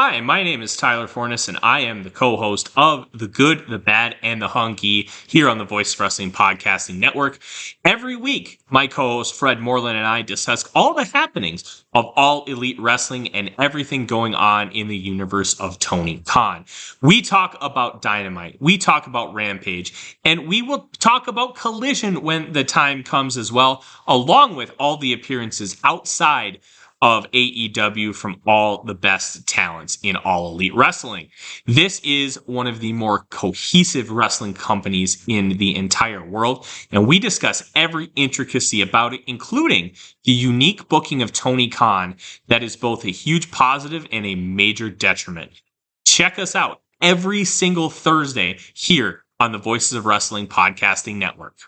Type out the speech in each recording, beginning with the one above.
Hi, my name is Tyler Fornes, and I am the co-host of The Good, the Bad, and the Hungee here on the Voice of Wrestling Podcasting Network. Every week, my co-host Fred Moreland and I discuss all the happenings of All Elite Wrestling and everything going on in the universe of Tony Khan. We talk about Dynamite, we talk about Rampage, and we will talk about Collision when the time comes as well, along with all the appearances outside of AEW from all the best talents in All Elite Wrestling. This is one of the more cohesive wrestling companies in the entire world, and we discuss every intricacy about it, including the unique booking of Tony Khan that is both a huge positive and a major detriment. Check us out every single Thursday here on the Voices of Wrestling Podcasting Network.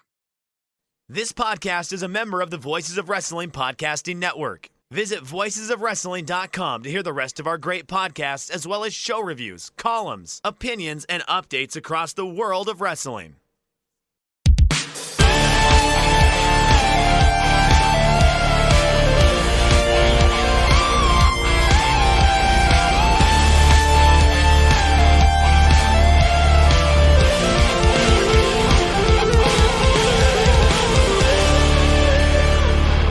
This podcast is a member of the Voices of Wrestling Podcasting Network. Visit voicesofwrestling.com to hear the rest of our great podcasts, as well as show reviews, columns, opinions, and updates across the world of wrestling.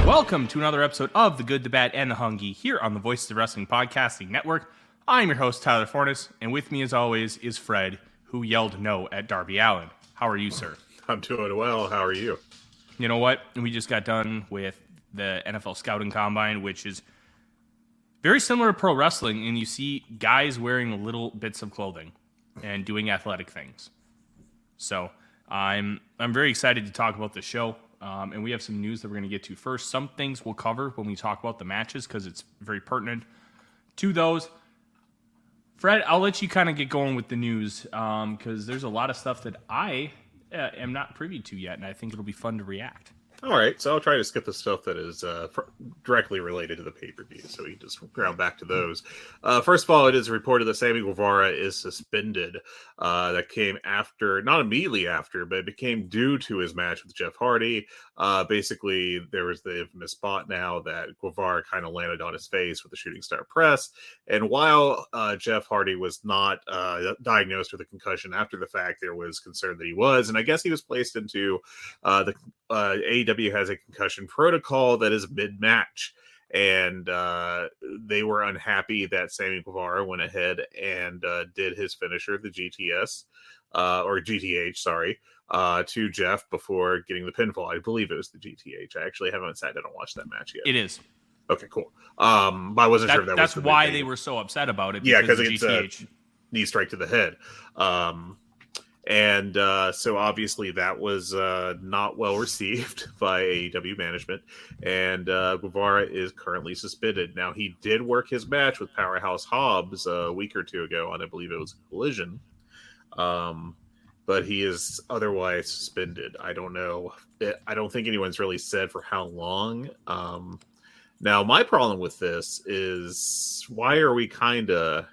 Welcome to another episode of The Good, the Bad, and the Hungee here on the Voices of Wrestling Podcasting Network. I'm your host, Tyler Fornes, and with me as always is Fred, who yelled no at Darby Allin. How are you, sir? I'm doing well. How are you? You know what? We just got done with the NFL Scouting Combine, which is very similar to pro wrestling, and you see guys wearing little bits of clothing and doing athletic things. So I'm very excited to talk about the show. And we have some news that we're going to get to first. Some things we'll cover when we talk about the matches because it's very pertinent to those. Fred, I'll let you kind of get going with the news because there's a lot of stuff that I am not privy to yet, and I think it'll be fun to react. All right, so I'll try to skip the stuff that is directly related to the pay-per-view, so we can just ground back to those. First of all, it is reported that Sammy Guevara is suspended. That came after, not immediately after, but it became due to his match with Jeff Hardy. Basically, there was the infamous spot now that Guevara kind of landed on his face with the shooting star press. And while Jeff Hardy was not diagnosed with a concussion after the fact, there was concern that he was. And I guess he was placed into the AEW has a concussion protocol that is mid-match. And they were unhappy that Sammy Guevara went ahead and did his finisher, the GTS, or GTH, sorry, to Jeff before getting the pinfall. I believe it was the GTH. I actually haven't sat down and watched that match yet. It is. Okay, cool. But I wasn't sure if that's was why they were so upset about it. Yeah, because it's a knee strike to the head. And so obviously that was not well received by AEW management, and Guevara is currently suspended. Now, he did work his match with Powerhouse Hobbs a week or two ago on, I believe it was Collision, but he is otherwise suspended. I don't know. I don't think anyone's really said for how long. Now, my problem with this is, why are we kind of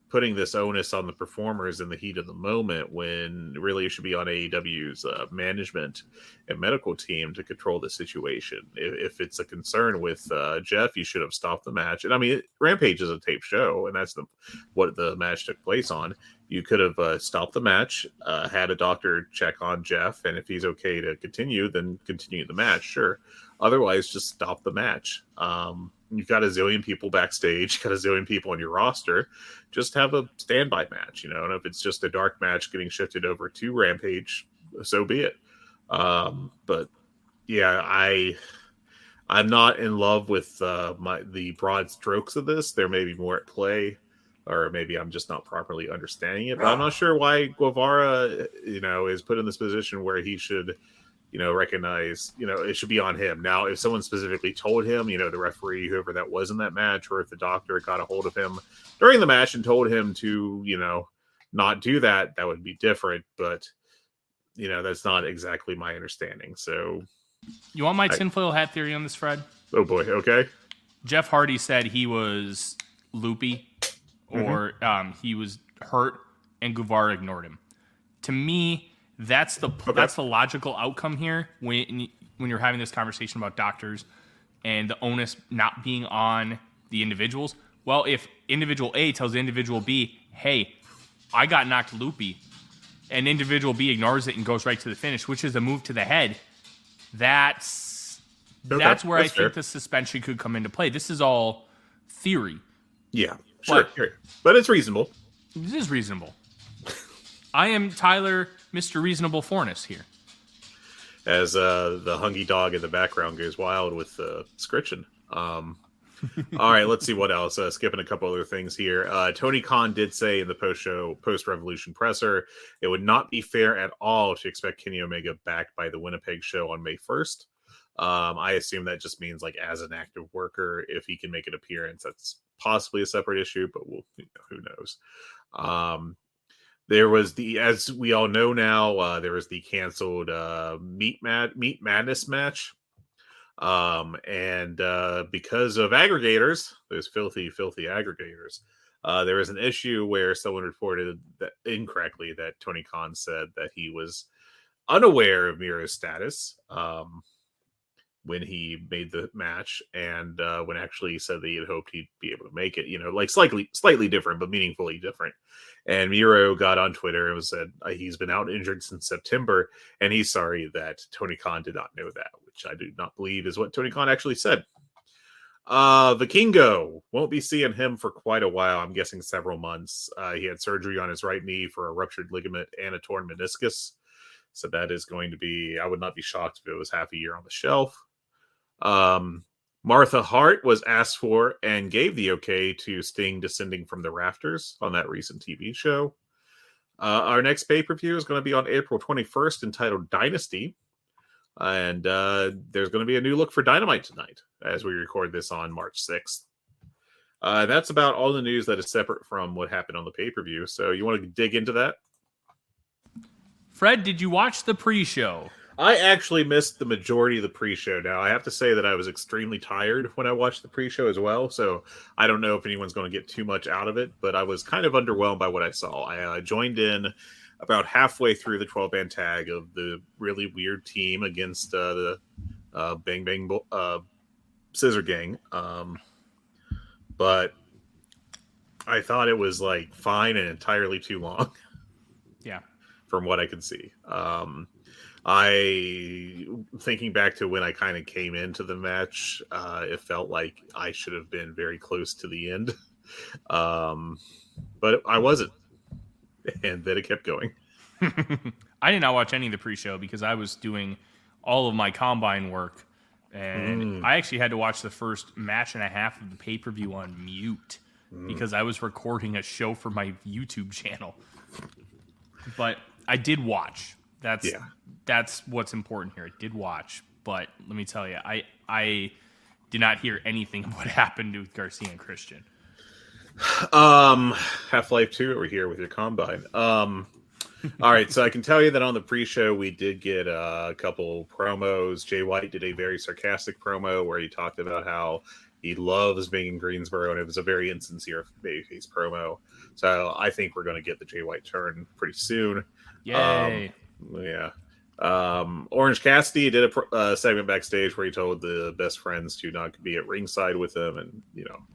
putting this onus on the performers in the heat of the moment when really it should be on AEW's management and medical team to control the situation? If it's a concern with Jeff, you should have stopped the match. And I mean, Rampage is a taped show, and that's what the match took place on. You could have stopped the match, had a doctor check on Jeff, and if he's okay to continue, then continue the match, sure. Otherwise, just stop the match. You've got a zillion people backstage, you've got a zillion people on your roster. Just have a standby match, and if it's just a dark match getting shifted over to Rampage, so be it. But yeah, I'm not in love with the broad strokes of this. There may be more at play, or maybe I'm just not properly understanding it. But I'm not sure why Guevara, is put in this position where he should, recognize, it should be on him. Now, if someone specifically told him, the referee, whoever that was in that match, or if the doctor got a hold of him during the match and told him to, not do that, that would be different. But, that's not exactly my understanding. So, you want my tinfoil hat theory on this, Fred? Oh boy, okay. Jeff Hardy said he was loopy, or he was hurt, and Guevara ignored him. To me, that's the logical outcome here when you're having this conversation about doctors and the onus not being on the individuals. Well, if individual A tells individual B, hey, I got knocked loopy, and individual B ignores it and goes right to the finish, which is a move to the head, that's where I think the suspension could come into play. This is all theory. Yeah, sure. But it's reasonable. It is reasonable. I am Tyler, Mr. Reasonable Forness here. As the Hungee dog in the background goes wild with Scritchin. All right, let's see what else. Skipping a couple other things here. Tony Khan did say in the post-Revolution presser, it would not be fair at all to expect Kenny Omega back by the Winnipeg show on May 1st. I assume that just means like as an active worker, if he can make an appearance, that's possibly a separate issue, but who knows? There was as we all know now, there was the canceled Meat Madness match. And because of aggregators, those filthy aggregators, there was an issue where someone reported that incorrectly that Tony Khan said that he was unaware of Miro's status when he made the match, and when actually said that he had hoped he'd be able to make it, like slightly different, but meaningfully different. And Miro got on Twitter and said he's been out injured since September, and he's sorry that Tony Khan did not know that, which I do not believe is what Tony Khan actually said. Vikingo, won't be seeing him for quite a while. I'm guessing several months. He had surgery on his right knee for a ruptured ligament and a torn meniscus. So that is going to be, I would not be shocked if it was half a year on the shelf. Martha Hart was asked for and gave the okay to Sting descending from the rafters on that recent TV show. Our next pay-per-view is going to be on April 21st, entitled Dynasty. And there's going to be a new look for Dynamite tonight as we record this on March 6th. That's about all the news that is separate from what happened on the pay-per-view. So you want to dig into that? Fred, did you watch the pre-show? I actually missed the majority of the pre-show. Now, I have to say that I was extremely tired when I watched the pre-show as well, so I don't know if anyone's going to get too much out of it, but I was kind of underwhelmed by what I saw. I joined in about halfway through the 12-man tag of the really weird team against the Bang Bang Scissor Gang, but I thought it was like fine and entirely too long. Yeah. From what I could see. Thinking back to when I kind of came into the match, it felt like I should have been very close to the end. But I wasn't. And then it kept going. I did not watch any of the pre-show because I was doing all of my combine work. And I actually had to watch the first match and a half of the pay-per-view on mute because I was recording a show for my YouTube channel. But I did watch. That's what's important here. I did watch, but let me tell you, I did not hear anything of what happened with Garcia and Christian. Half-Life 2 over here with your combine. All right, so I can tell you that on the pre-show we did get a couple promos. Jay White did a very sarcastic promo where he talked about how he loves being in Greensboro, and it was a very insincere babyface promo. So I think we're going to get the Jay White turn pretty soon. Yay. Orange Cassidy did a segment backstage where he told the best friends to not be at ringside with him, and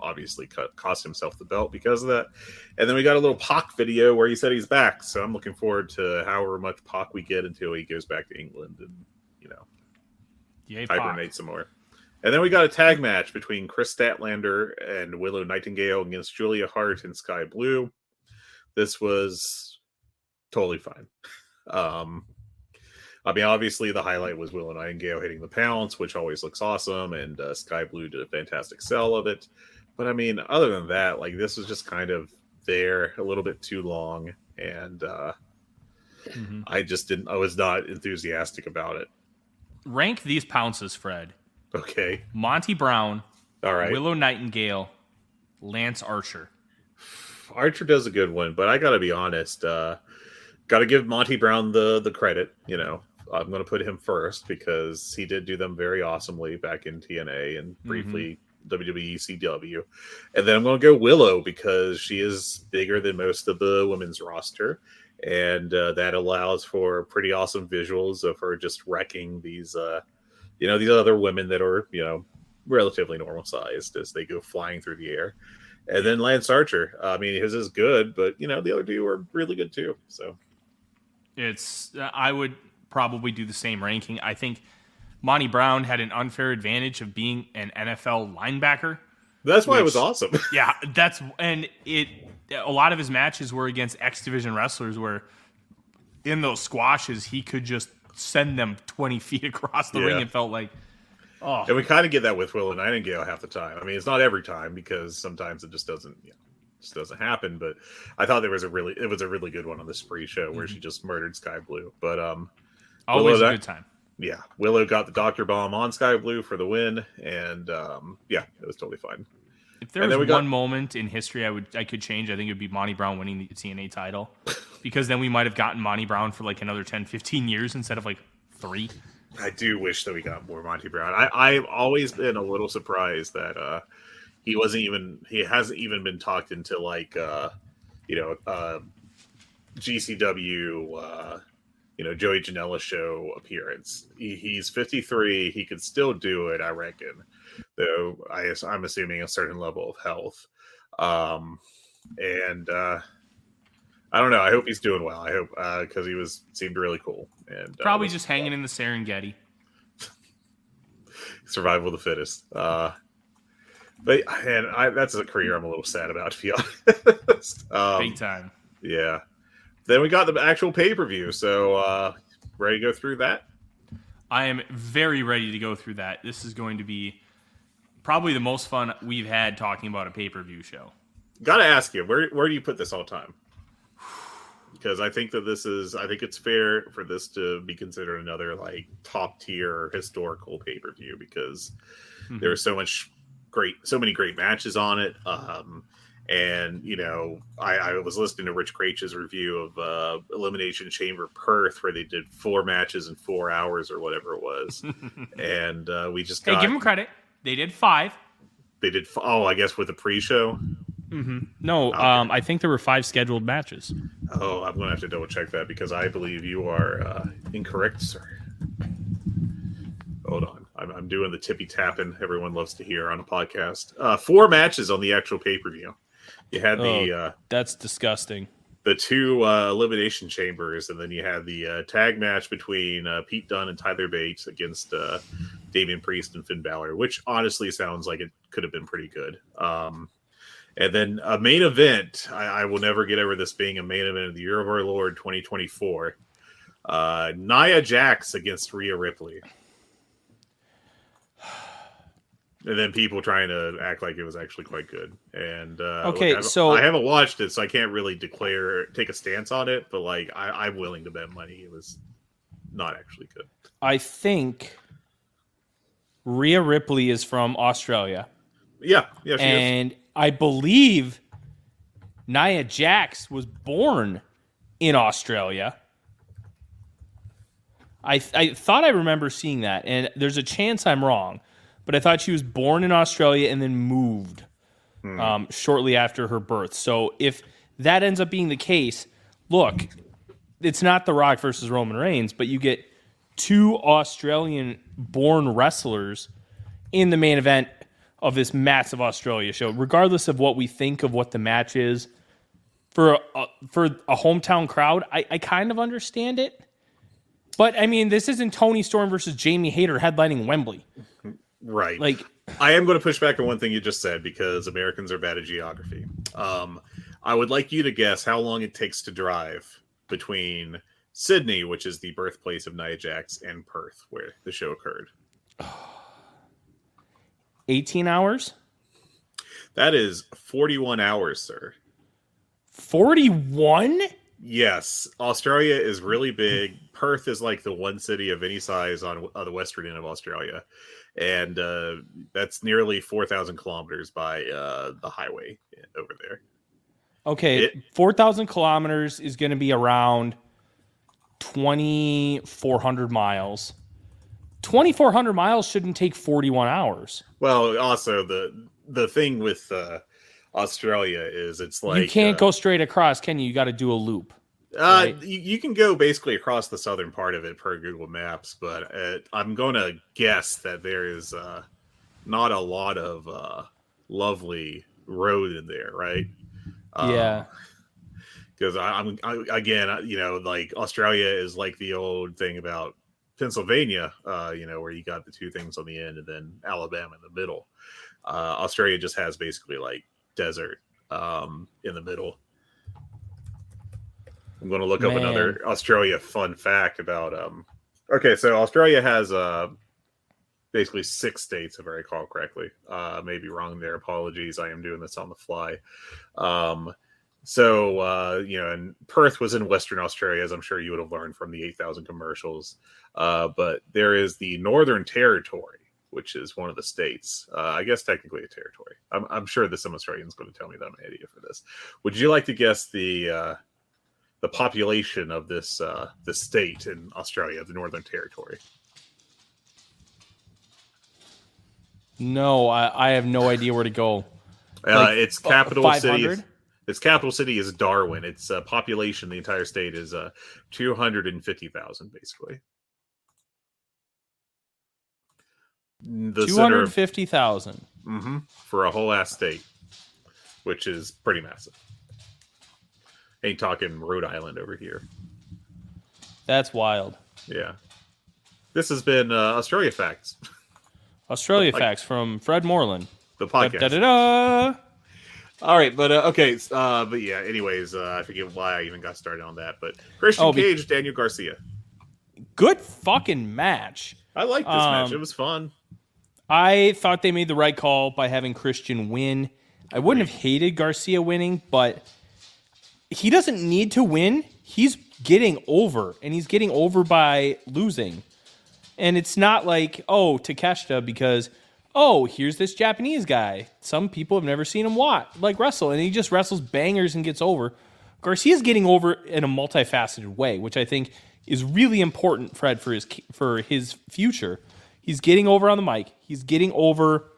obviously cost himself the belt because of that. And then we got a little Pac video where he said he's back, so I'm looking forward to however much Pac we get until he goes back to England and hibernate some more. And then we got a tag match between Chris Statlander and Willow Nightingale against Julia Hart and Sky Blue. This was totally fine. Obviously the highlight was Willow Nightingale hitting the pounce, which always looks awesome, and Sky Blue did a fantastic sell of it. But other than that, this was just kind of there a little bit too long, and I was not enthusiastic about it. Rank these pounces, Fred. Okay. Monty Brown. All right. Willow Nightingale. Lance Archer. Archer does a good one, but I gotta be honest. Gotta give Monty Brown the credit. I'm going to put him first because he did do them very awesomely back in TNA and briefly WWE CW. And then I'm going to go Willow because she is bigger than most of the women's roster. And that allows for pretty awesome visuals of her just wrecking these other women that are, relatively normal sized as they go flying through the air. And then Lance Archer. I mean, his is good, but the other two are really good too. So I would probably do the same ranking. I think Monty Brown had an unfair advantage of being an NFL linebacker. That's why it was awesome. Yeah, a lot of his matches were against X Division wrestlers where in those squashes he could just send them 20 feet across the ring and felt like, oh. And we kind of get that with Will Nightingale half the time. I mean, it's not every time because sometimes it just doesn't happen. But I thought it was a really good one on the Spree show where she just murdered Sky Blue. But always a good time. Yeah, Willow got the Dr. Bomb on Sky Blue for the win, and it was totally fine. If there was one moment in history I could change, I think it would be Monty Brown winning the TNA title. Because then we might have gotten Monty Brown for like another 10, 15 years instead of like 3. I do wish that we got more Monty Brown. I've always been a little surprised that he hasn't even been talked into like GCW Joey Janela show appearance. He's 53. He could still do it, I reckon. Though I'm assuming a certain level of health. And I don't know. I hope he's doing well. I hope because he seemed really cool. And probably just hanging in the Serengeti. Survival of the fittest. That's a career I'm a little sad about, to be honest. Big time. Yeah. Then we got the actual pay-per-view. So ready to go through that? I am very ready to go through that. This is going to be probably the most fun we've had talking about a pay-per-view show. Got to ask you, where do you put this all time? Because I think that I think it's fair for this to be considered another like top tier historical pay-per-view because there was so many great matches on it. And I was listening to Rich Craич's review of Elimination Chamber Perth, where they did 4 matches in 4 hours or whatever it was, and we just give them credit. They did 5. They did. I guess with the pre-show. Mm-hmm. No, okay. I think there were 5 scheduled matches. Oh, I'm going to have to double check that because I believe you are incorrect, sir. Hold on. I'm doing the tippy tapping everyone loves to hear on a podcast. 4 matches on the actual pay-per-view. You had that's disgusting. The 2 elimination chambers, and then you had the tag match between Pete Dunne and Tyler Bates against Damian Priest and Finn Balor, which honestly sounds like it could have been pretty good. And then a main event. I will never get over this being a main event of the Year of Our Lord 2024. Nia Jax against Rhea Ripley. And then people trying to act like it was actually quite good. And I haven't watched it, so I can't really take a stance on it. But like, I'm willing to bet money it was not actually good. I think Rhea Ripley is from Australia. Yeah, she is. I believe Nia Jax was born in Australia. I thought I remember seeing that, and there's a chance I'm wrong, but I thought she was born in Australia and then moved shortly after her birth. So if that ends up being the case, look, it's not The Rock versus Roman Reigns, but you get 2 Australian-born wrestlers in the main event of this massive Australia show, regardless of what we think of what the match is. For a hometown crowd, I kind of understand it. But, I mean, this isn't Tony Storm versus Jamie Hayter headlining Wembley. Right. Like, I am going to push back on one thing you just said because Americans are bad at geography. I would like you to guess how long it takes to drive between Sydney, which is the birthplace of Nia Jax, and Perth, where the show occurred. 18 hours? That is 41 hours, sir. 41? Yes. Australia is really big. Perth is like the one city of any size on the western end of Australia. And that's nearly 4,000 kilometers by the highway over there. Okay, 4,000 kilometers is going to be around 2,400 miles. 2,400 miles shouldn't take 41 hours. Well, also the thing with Australia is it's like you can't go straight across, can you? You got to do a loop. Right? You can go basically across the southern part of it per Google Maps, but I'm going to guess that there is not a lot of lovely road in there, right? Yeah. Because again, like Australia is like the old thing about Pennsylvania, where you got the two things on the end and then Alabama in the middle. Australia just has basically like desert in the middle. I'm going to look up another Australia fun fact about. Okay, so Australia has basically 6 states, if I recall correctly. Maybe wrong there. Apologies. I am doing this on the fly. And Perth was in Western Australia, as I'm sure you would have learned from the 8,000 commercials. But there is the Northern Territory, which is one of the states. I guess technically a territory. I'm sure that some Australian's going to tell me that I'm an idiot for this. Would you like to guess the population of this state in Australia, the Northern Territory? No, I have no idea where to go. Its capital 500? city. Its capital city is Darwin. Its population, the entire state, is 250,000, basically. 250,000 for a whole ass state, which is pretty massive. Ain't talking Rhode Island over here. That's wild. Yeah. This has been Australia Facts. Australia Facts from Fred Moreland. The podcast. Da-da-da-da. All right, but okay. But yeah, anyways, I forget why I even got started on that. But Christian Cage, Daniel Garcia. Good fucking match. I liked this match. It was fun. I thought they made the right call by having Christian win. I wouldn't have hated Garcia winning, but he doesn't need to win. He's getting over, and he's getting over by losing. And it's not like, Takeshita, because, here's this Japanese guy. Some people have never seen him wrestle, and he just wrestles bangers and gets over. Garcia's getting over in a multifaceted way, which I think is really important, Fred, for his future. He's getting over on the mic. He's getting over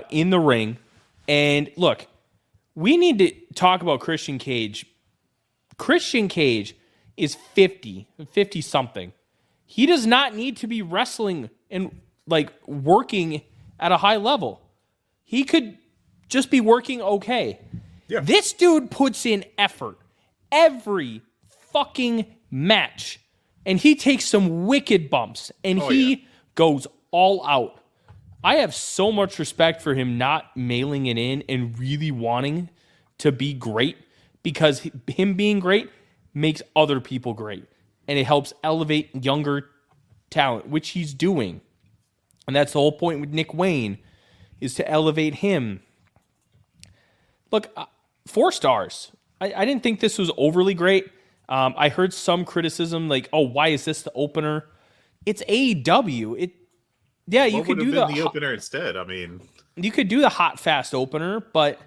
in the ring. And look, we need to talk about Christian Cage. Christian Cage is 50-something. He does not need to be wrestling and working at a high level. He could just be working okay. Yeah. This dude puts in effort every fucking match. And he takes some wicked bumps. And he goes all out. I have so much respect for him not mailing it in and really wanting to be great, because him being great makes other people great. And it helps elevate younger talent, which he's doing. And that's the whole point with Nick Wayne, is to elevate him. Look, 4 stars. I didn't think this was overly great. I heard some criticism why is this the opener? It's AEW. You could do the opener instead. I mean, you could do the hot, fast opener, but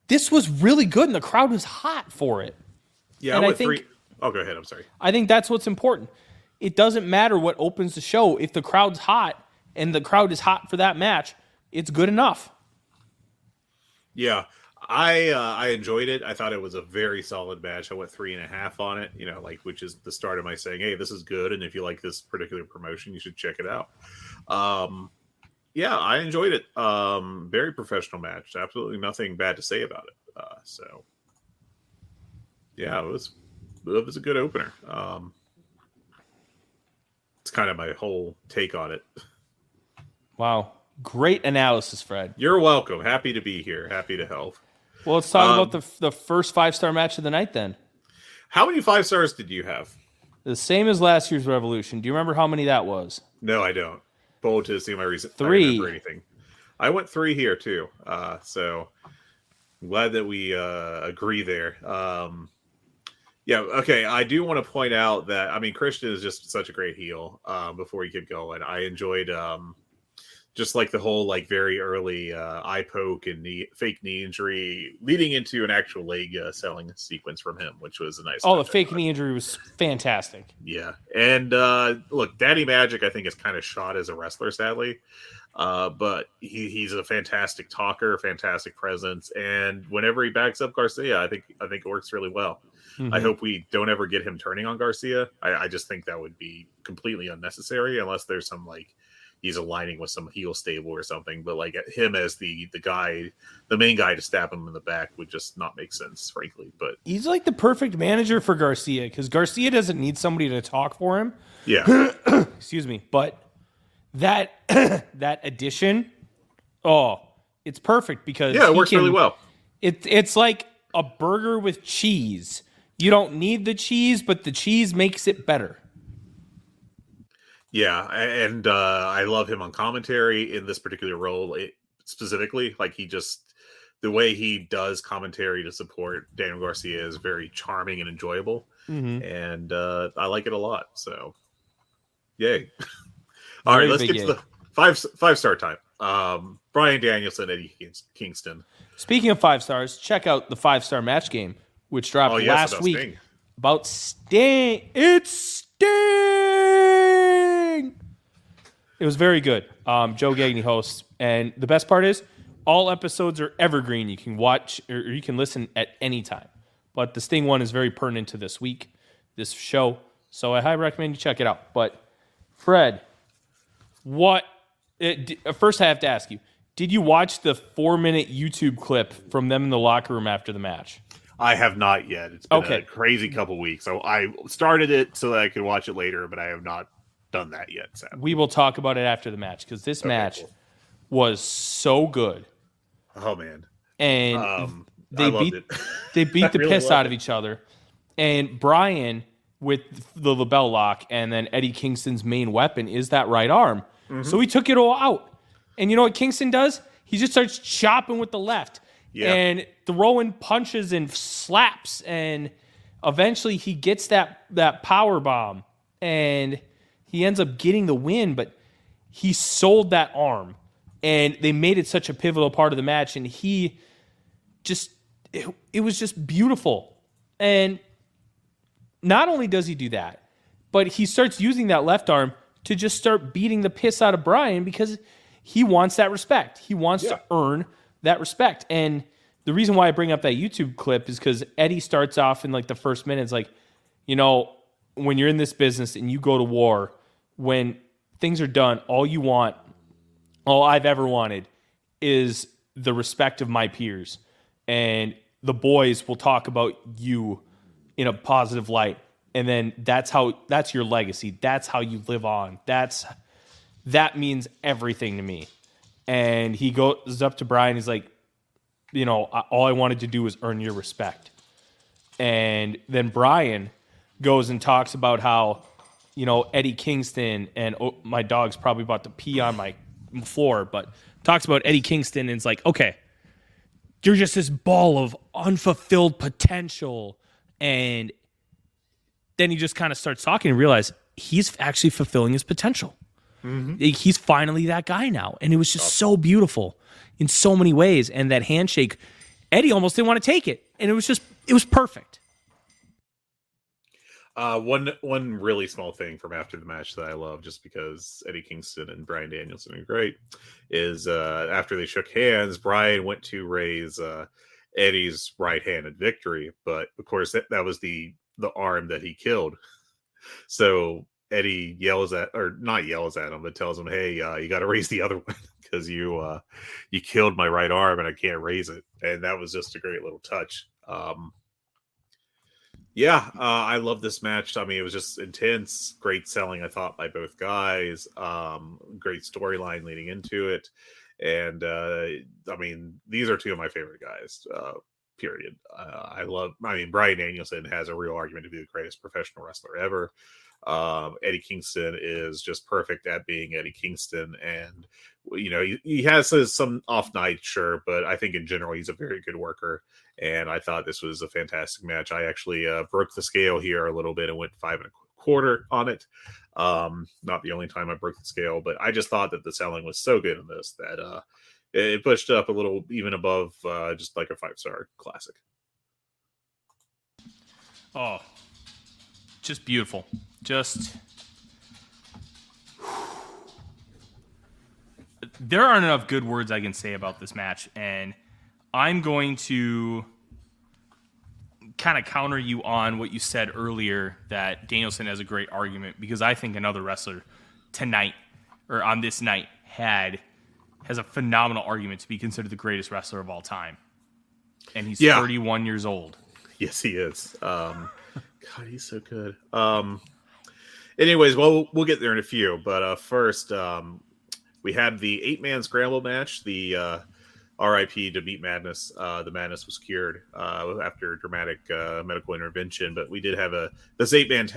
this was really good, and the crowd was hot for it. Yeah, and I think 3. Oh, go ahead. I'm sorry. I think that's what's important. It doesn't matter what opens the show. If the crowd's hot and the crowd is hot for that match, it's good enough. Yeah, I enjoyed it. I thought it was a very solid match. I went 3.5 on it, which is the start of my saying, hey, this is good. And if you like this particular promotion, you should check it out. Yeah, I enjoyed it. Very professional match. Absolutely nothing bad to say about it. Yeah, it was a good opener. It's kind of my whole take on it. Wow. Great analysis, Fred. You're welcome. Happy to be here. Happy to help. Well, let's talk about the first 5-star match of the night then. How many 5 stars did you have? The same as last year's Revolution. Do you remember how many that was? No, I don't. Bold to see my recent 3. I don't remember anything. I went 3 here too. So I'm glad that we agree there. Yeah, okay. I do want to point out that Christian is just such a great heel. Before you get going, I enjoyed just the whole very early eye poke and fake knee injury leading into an actual leg selling sequence from him, which was a nice. Oh, the fake knee injury was fantastic. Yeah, and look, Daddy Magic I think is kind of shot as a wrestler, sadly, but he's a fantastic talker, fantastic presence, and whenever he backs up Garcia, I think it works really well. Mm-hmm. I hope we don't ever get him turning on Garcia. I just think that would be completely unnecessary unless there's some he's aligning with some heel stable or something. But like him as the guy, the main guy to stab him in the back would just not make sense, frankly. But he's like the perfect manager for Garcia because Garcia doesn't need somebody to talk for him. yeah, Excuse me, but that that addition, it's perfect because it works really well. It's like a burger with cheese. You don't need the cheese, but the cheese makes it better. Yeah, and I love him on commentary in this particular role specifically. Like the way he does commentary to support Daniel Garcia is very charming and enjoyable, and I like it a lot. So, yay! All right, let's get to the five star time. Bryan Danielson, Eddie Kingston. Speaking of 5 stars, check out the 5-star match game, which dropped last week. Sting. About Sting. It's Sting! It was very good. Joe Gagney hosts. And the best part is, all episodes are evergreen. You can watch or you can listen at any time. But the Sting one is very pertinent to this week, this show. So I highly recommend you check it out. But, Fred, first I have to ask you, did you watch the 4-minute YouTube clip from them in the locker room after the match? I have not yet. It's been a crazy couple weeks. So I started it so that I could watch it later, but I have not done that yet. Sadly. We will talk about it after the match because this match was so good. Oh man! And they beat the really piss out of each other. And Bryan with the label lock, and then Eddie Kingston's main weapon is that right arm. Mm-hmm. So he took it all out. And you know what Kingston does? He just starts chopping with the left and throwing punches and slaps. And eventually he gets that power bomb. And he ends up getting the win. But he sold that arm. And they made it such a pivotal part of the match. And he just, it was just beautiful. And not only does he do that, but he starts using that left arm to just start beating the piss out of Bryan because he wants that respect. He wants to earn that respect. And the reason why I bring up that YouTube clip is because Eddie starts off in like the first minute. It's like, you know, when you're in this business and you go to war, when things are done, all I've ever wanted is the respect of my peers. And the boys will talk about you in a positive light. And then that's your legacy. That's how you live on. That means everything to me. And he goes up to Bryan. He's like, you know, all I wanted to do was earn your respect. And then Bryan goes and talks about how, you know, Eddie Kingston and my dog's probably about to pee on my floor, but talks about Eddie Kingston and it's like, okay, you're just this ball of unfulfilled potential. And then he just kind of starts talking and realize he's actually fulfilling his potential. Mm-hmm. He's finally that guy now. And it was just so beautiful in so many ways. And that handshake, Eddie almost didn't want to take it. And it was perfect. One really small thing from after the match that I love, just because Eddie Kingston and Bryan Danielson are great, is after they shook hands, Bryan went to raise Eddie's right hand in victory. But of course, that was the arm that he killed. So Eddie not yells at him, but tells him, "Hey, you got to raise the other one because you killed my right arm and I can't raise it." And that was just a great little touch. I love this match. I mean, it was just intense, great selling, I thought, by both guys. Great storyline leading into it, and I mean, these are two of my favorite guys. Period. Bryan Danielson has a real argument to be the greatest professional wrestler ever. Eddie Kingston is just perfect at being Eddie Kingston, and you know he has some off nights, sure, but I think in general he's a very good worker. And I thought this was a fantastic match. I actually broke the scale here a little bit and went 5.25 on it. Not the only time I broke the scale, but I just thought that the selling was so good in this that it pushed up a little, even above just like a 5-star classic. Oh, just beautiful. There aren't enough good words I can say about this match, and I'm going to kind of counter you on what you said earlier, that Danielson has a great argument, because I think another wrestler tonight or on this night, has a phenomenal argument to be considered the greatest wrestler of all time. And he's 31 years old. Yes, he is. God, he's so good. Anyways, well, we'll get there in a few. But first, we had the 8-man scramble match. The RIP to Beat Madness. The Madness was cured after dramatic medical intervention. But we did have this 8-man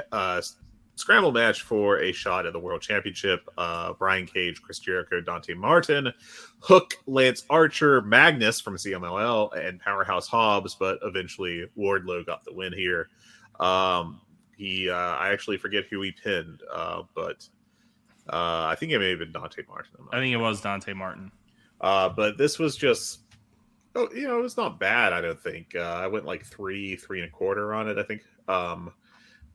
scramble match for a shot at the World Championship. Brian Cage, Chris Jericho, Dante Martin, Hook, Lance Archer, Magnus from CMLL, and Powerhouse Hobbs. But eventually, Wardlow got the win here. I actually forget who he pinned, but I think it may have been Dante Martin. I think it was Dante Martin. But this was just, it was not bad. I don't think I went like 3.25 on it. I think,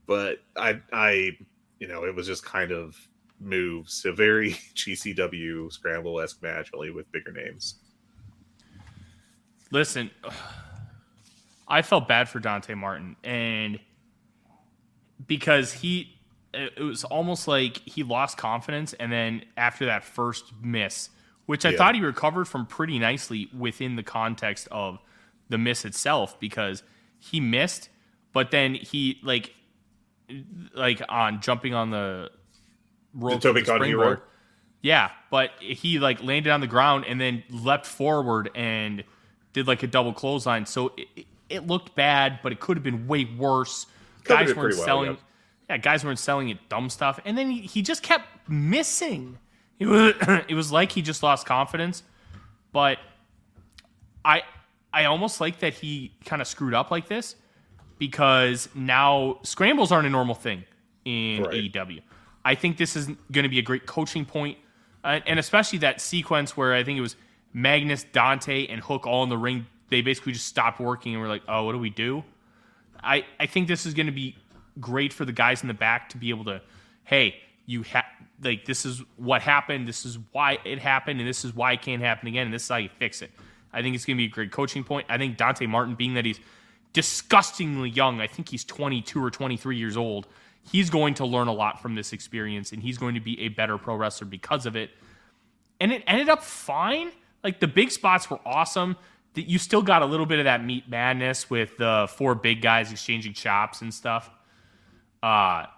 but it was just kind of moves, a very GCW scramble-esque match, only with bigger names. Listen, I felt bad for Dante Martin, and because it was almost like he lost confidence, and then after that first miss, which I thought he recovered from pretty nicely within the context of the miss itself, because he missed, but then he like on jumping on the rope, the springboard. Yeah, but he like landed on the ground and then leapt forward and did like a double clothesline. So it looked bad, but it could have been way worse. Guys weren't selling. Yeah, guys weren't selling it dumb stuff, and then he just kept missing. It was like he just lost confidence. But I almost like that he kind of screwed up like this, because now scrambles aren't a normal thing in AEW. I think this is going to be a great coaching point, and especially that sequence where I think it was Magnus, Dante, and Hook all in the ring. They basically just stopped working and were like, "Oh, what do we do?" I think this is going to be great for the guys in the back to be able to, hey, this is what happened, this is why it happened, and this is why it can't happen again, and this is how you fix it. I think it's going to be a great coaching point. I think Dante Martin, being that he's disgustingly young, I think he's 22 or 23 years old, he's going to learn a lot from this experience, and he's going to be a better pro wrestler because of it. And it ended up fine. Like, the big spots were awesome. That you still got a little bit of that meat madness with the 4 big guys exchanging chops and stuff. I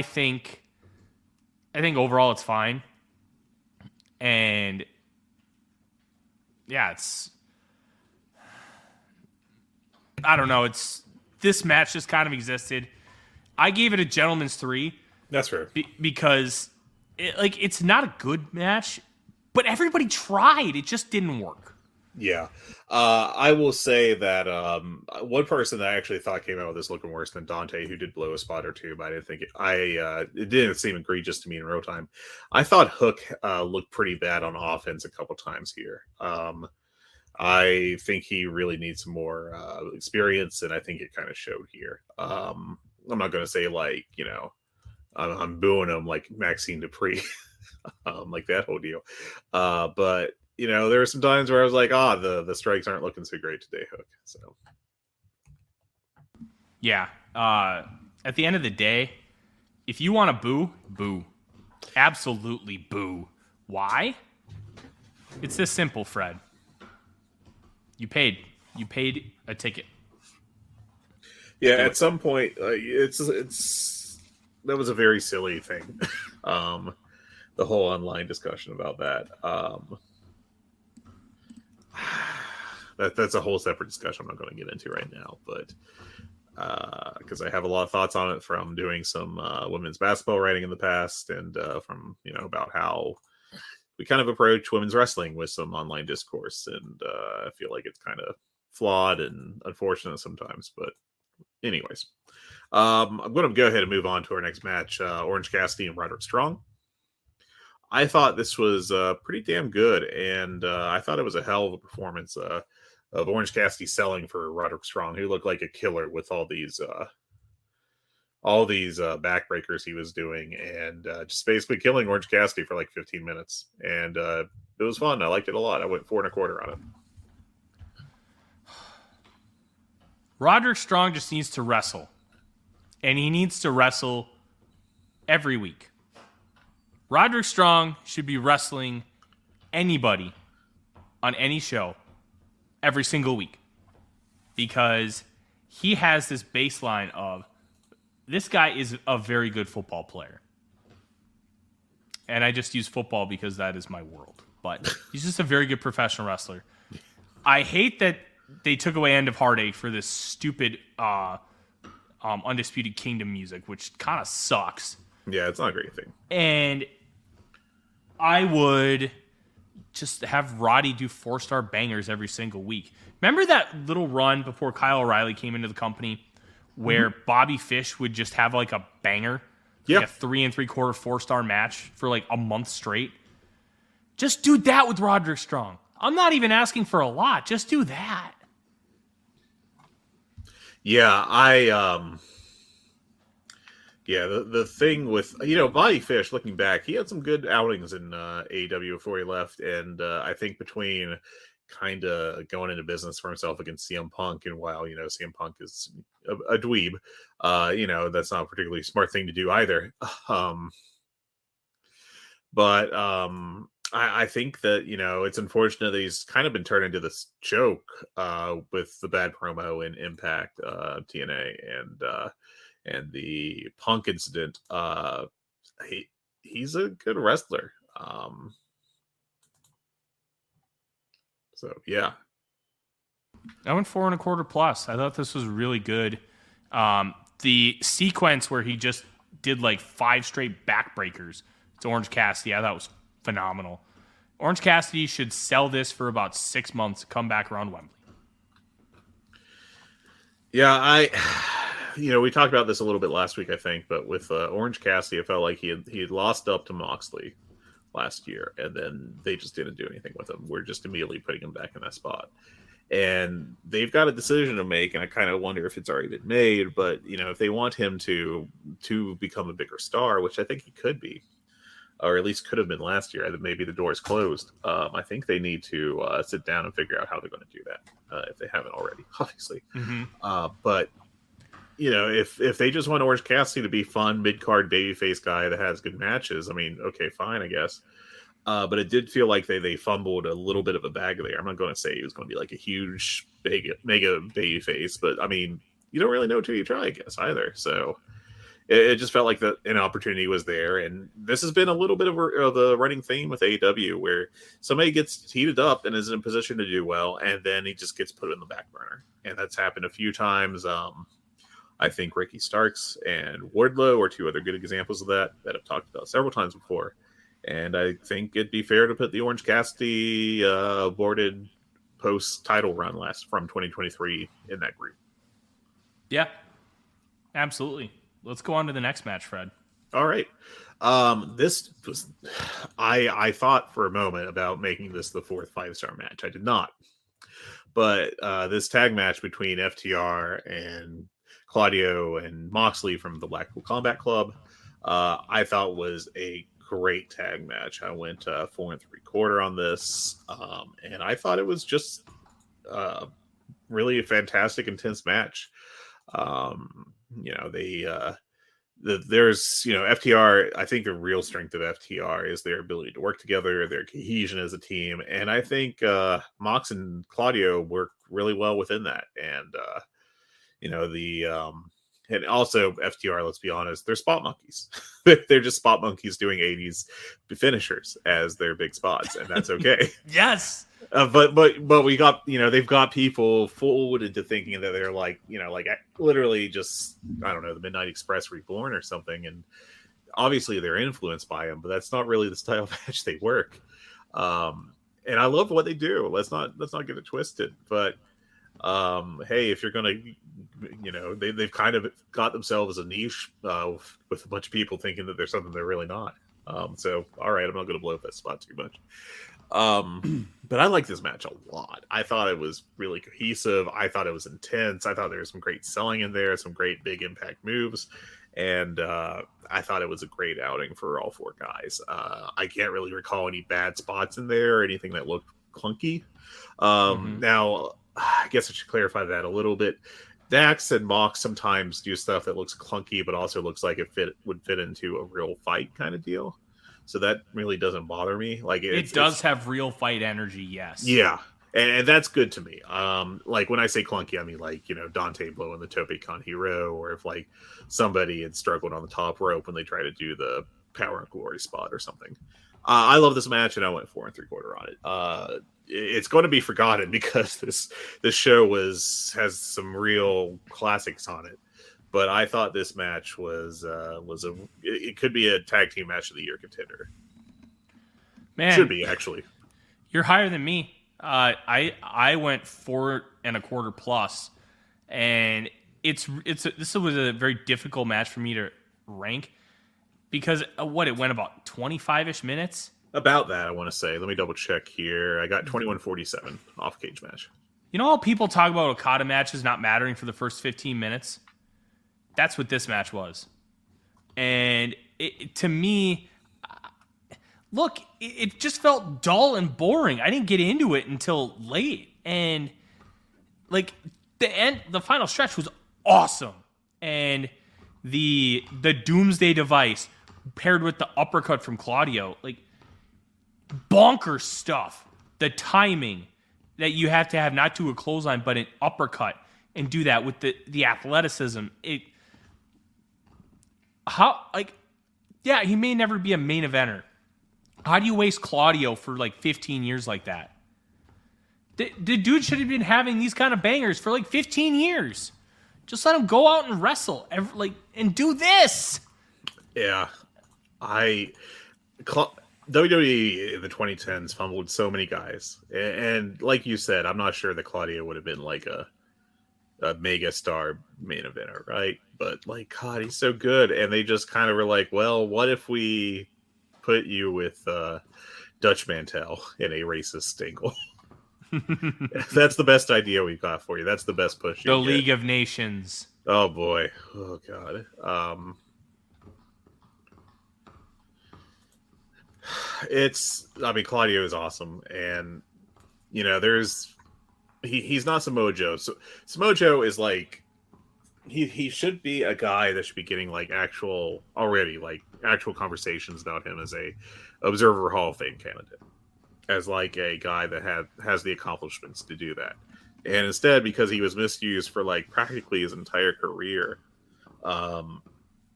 think overall it's fine. And yeah, I don't know. This match just kind of existed. I gave it a gentleman's 3. That's fair. Because it's not a good match, but everybody tried. It just didn't work. Yeah. I will say that one person that I actually thought came out with this looking worse than Dante, who did blow a spot or two, but I didn't think it didn't seem egregious to me in real time. I thought Hook looked pretty bad on offense a couple times here. I think he really needs some more experience, and I think it kind of showed here. I'm not going to say I'm booing him like Maxine Dupree, like that whole deal. But there were some times where I was like, the strikes aren't looking so great today, Hook. So, yeah. At the end of the day, if you want to boo, boo. Absolutely boo. Why? It's this simple, Fred. You paid a ticket. Yeah, at some point, that was a very silly thing. The whole online discussion about that. That's a whole separate discussion I'm not going to get into right now, but because I have a lot of thoughts on it from doing some women's basketball writing in the past, and from about how we kind of approach women's wrestling with some online discourse, and I feel like it's kind of flawed and unfortunate sometimes. But anyways, I'm going to go ahead and move on to our next match, Orange Cassidy and Roderick Strong. I thought this was pretty damn good, and I thought it was a hell of a performance of Orange Cassidy selling for Roderick Strong, who looked like a killer with all these backbreakers he was doing, and just basically killing Orange Cassidy for like 15 minutes. And it was fun. I liked it a lot. I went 4.25 on it. Roderick Strong just needs to wrestle, and he needs to wrestle every week. Roderick Strong should be wrestling anybody on any show every single week because he has this baseline of this guy is a very good football player. And I just use football because that is my world. But he's just a very good professional wrestler. I hate that they took away End of Heartache for this stupid Undisputed Kingdom music, which kind of sucks. Yeah, it's not a great thing. And I would just have Roddy do 4-star bangers every single week. Remember that little run before Kyle O'Reilly came into the company where Bobby Fish would just have like a banger? Yeah. Like a 3 3/4 4-star match for like a month straight? Just do that with Roderick Strong. I'm not even asking for a lot. Just do that. Yeah, the thing with, Bobby Fish, looking back, he had some good outings in AEW before he left, and I think between kind of going into business for himself against CM Punk, and while, CM Punk is a dweeb, that's not a particularly smart thing to do either. I think that, it's unfortunate that he's kind of been turned into this joke with the bad promo in Impact, TNA, and the Punk incident. He's a good wrestler. So, yeah. I went 4 1/4 plus. I thought this was really good. The sequence where he just did like 5 straight backbreakers to Orange Cassidy, I thought was phenomenal. Orange Cassidy should sell this for about 6 months, come back around Wembley. Yeah, we talked about this a little bit last week, I think, but with Orange Cassidy, it felt like he had lost up to Moxley last year, and then they just didn't do anything with him. We're just immediately putting him back in that spot. And they've got a decision to make, and I kind of wonder if it's already been made, but, if they want him to become a bigger star, which I think he could be, or at least could have been last year, maybe the door is closed. I think they need to sit down and figure out how they're going to do that, if they haven't already, obviously. Mm-hmm. But, if they just want Orange Cassidy to be fun, mid-card babyface guy that has good matches, I mean, okay, fine, I guess. But it did feel like they fumbled a little bit of a bag there. I'm not going to say he was going to be like a huge, mega babyface, but, I mean, you don't really know till you try, I guess, either. So it just felt like an opportunity was there. And this has been a little bit of the running theme with AEW, where somebody gets heated up and is in a position to do well, and then he just gets put in the back burner. And that's happened a few times. I think Ricky Starks and Wardlow are 2 other good examples of that I've talked about several times before. And I think it'd be fair to put the Orange Cassidy aborted post-title run from 2023 in that group. Yeah, absolutely. Let's go on to the next match, Fred. All right. This was, I thought for a moment about making this the 4th 5-star match. I did not. But this tag match between FTR and Claudio and Moxley from the Blackpool Combat Club, I thought was a great tag match. I went 4 3/4 on this, and I thought it was just really a fantastic, intense match. There's FTR. I think the real strength of FTR is their ability to work together, their cohesion as a team, and I think Mox and Claudio work really well within that. And and also FTR, let's be honest, they're spot monkeys. They're just spot monkeys doing 80s finishers as their big spots, and that's okay. Yes. But we got, they've got people fooled into thinking that they're like literally just, I don't know, the Midnight Express reborn or something. And obviously they're influenced by them, but that's not really the style of match they work. And I love what they do. Let's not get it twisted. But hey, if you're gonna, they've kind of got themselves a niche with a bunch of people thinking that they're something they're really not. So all right, I'm not going to blow up that spot too much. But I like this match a lot. I thought it was really cohesive. I thought it was intense. I thought there was some great selling in there, some great big impact moves. And I thought it was a great outing for all 4 guys. I can't really recall any bad spots in there or anything that looked clunky. Now, I guess I should clarify that a little bit. Dax and Mox sometimes do stuff that looks clunky, but also looks like it would fit into a real fight kind of deal. so that really doesn't bother me. Like it does have real fight energy, yes. Yeah, and that's good to me. Like when I say clunky, I mean like Dante blowing the Tope Con Hero, or if like somebody had struggled on the top rope when they try to do the Power and Glory spot or something. I love this match, and I went 4 3/4 on it. It's going to be forgotten because this show has some real classics on it. But I thought this match it could be a tag team match of the year contender. Man, should be actually. You're higher than me. I went 4 1/4 plus, and this was a very difficult match for me to rank because it went about 25-ish minutes. About that, I want to say. Let me double check here. I got 21:47 off cage match. You know how people talk about Okada matches not mattering for the first 15 minutes? That's what this match was. And to me, look, it just felt dull and boring. I didn't get into it until late. And like the final stretch was awesome. And the Doomsday device paired with the uppercut from Claudio, like bonkers stuff. The timing that you have to have, not to a clothesline, but an uppercut, and do that with the athleticism. He may never be a main eventer. How do you waste Claudio for like 15 years like that? The dude should have been having these kind of bangers for like 15 years. Just let him go out and wrestle and do this. Yeah. WWE in the 2010s fumbled so many guys. And like you said, I'm not sure that Claudio would have been like a mega star main eventer, right? But like, God, he's so good. And they just kind of were like, well, what if we put you with Dutch Mantel in a racist angle? That's the best idea we've got for you. That's the best push. The League of Nations. Oh boy. Oh God. Claudio is awesome, and he's not Samoa Joe. So Samoa Joe is like he should be a guy that should be getting like actual conversations about him as a Observer Hall of Fame candidate, as like a guy that has the accomplishments to do that. And instead, because he was misused for like practically his entire career,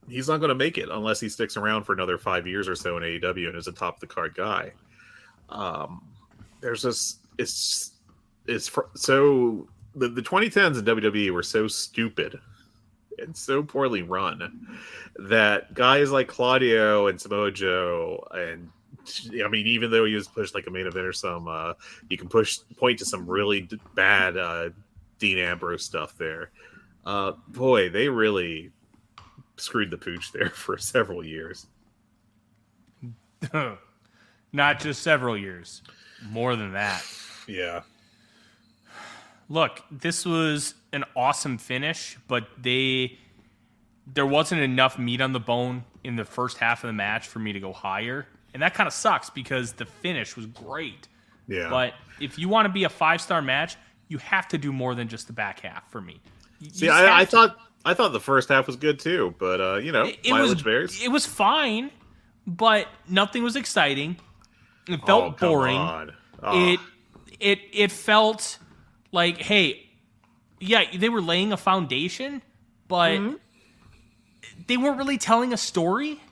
he's not going to make it unless he sticks around for another 5 years or so in AEW and is a top of the card guy. The 2010s in WWE were so stupid and so poorly run that guys like Claudio and Samoa Joe, and I mean, even though he was pushed like a main event or some, you can point to some really bad Dean Ambrose stuff there. Boy, they really screwed the pooch there for several years. Not just several years, more than that. Yeah. Look, this was an awesome finish, but there wasn't enough meat on the bone in the first half of the match for me to go higher. And that kind of sucks because the finish was great. Yeah. But if you want to be a 5-star match, you have to do more than just the back half for me. I thought the first half was good too, but mileage varies. It was fine, but nothing was exciting. It felt boring. It felt like, hey, yeah, they were laying a foundation, but they weren't really telling a story.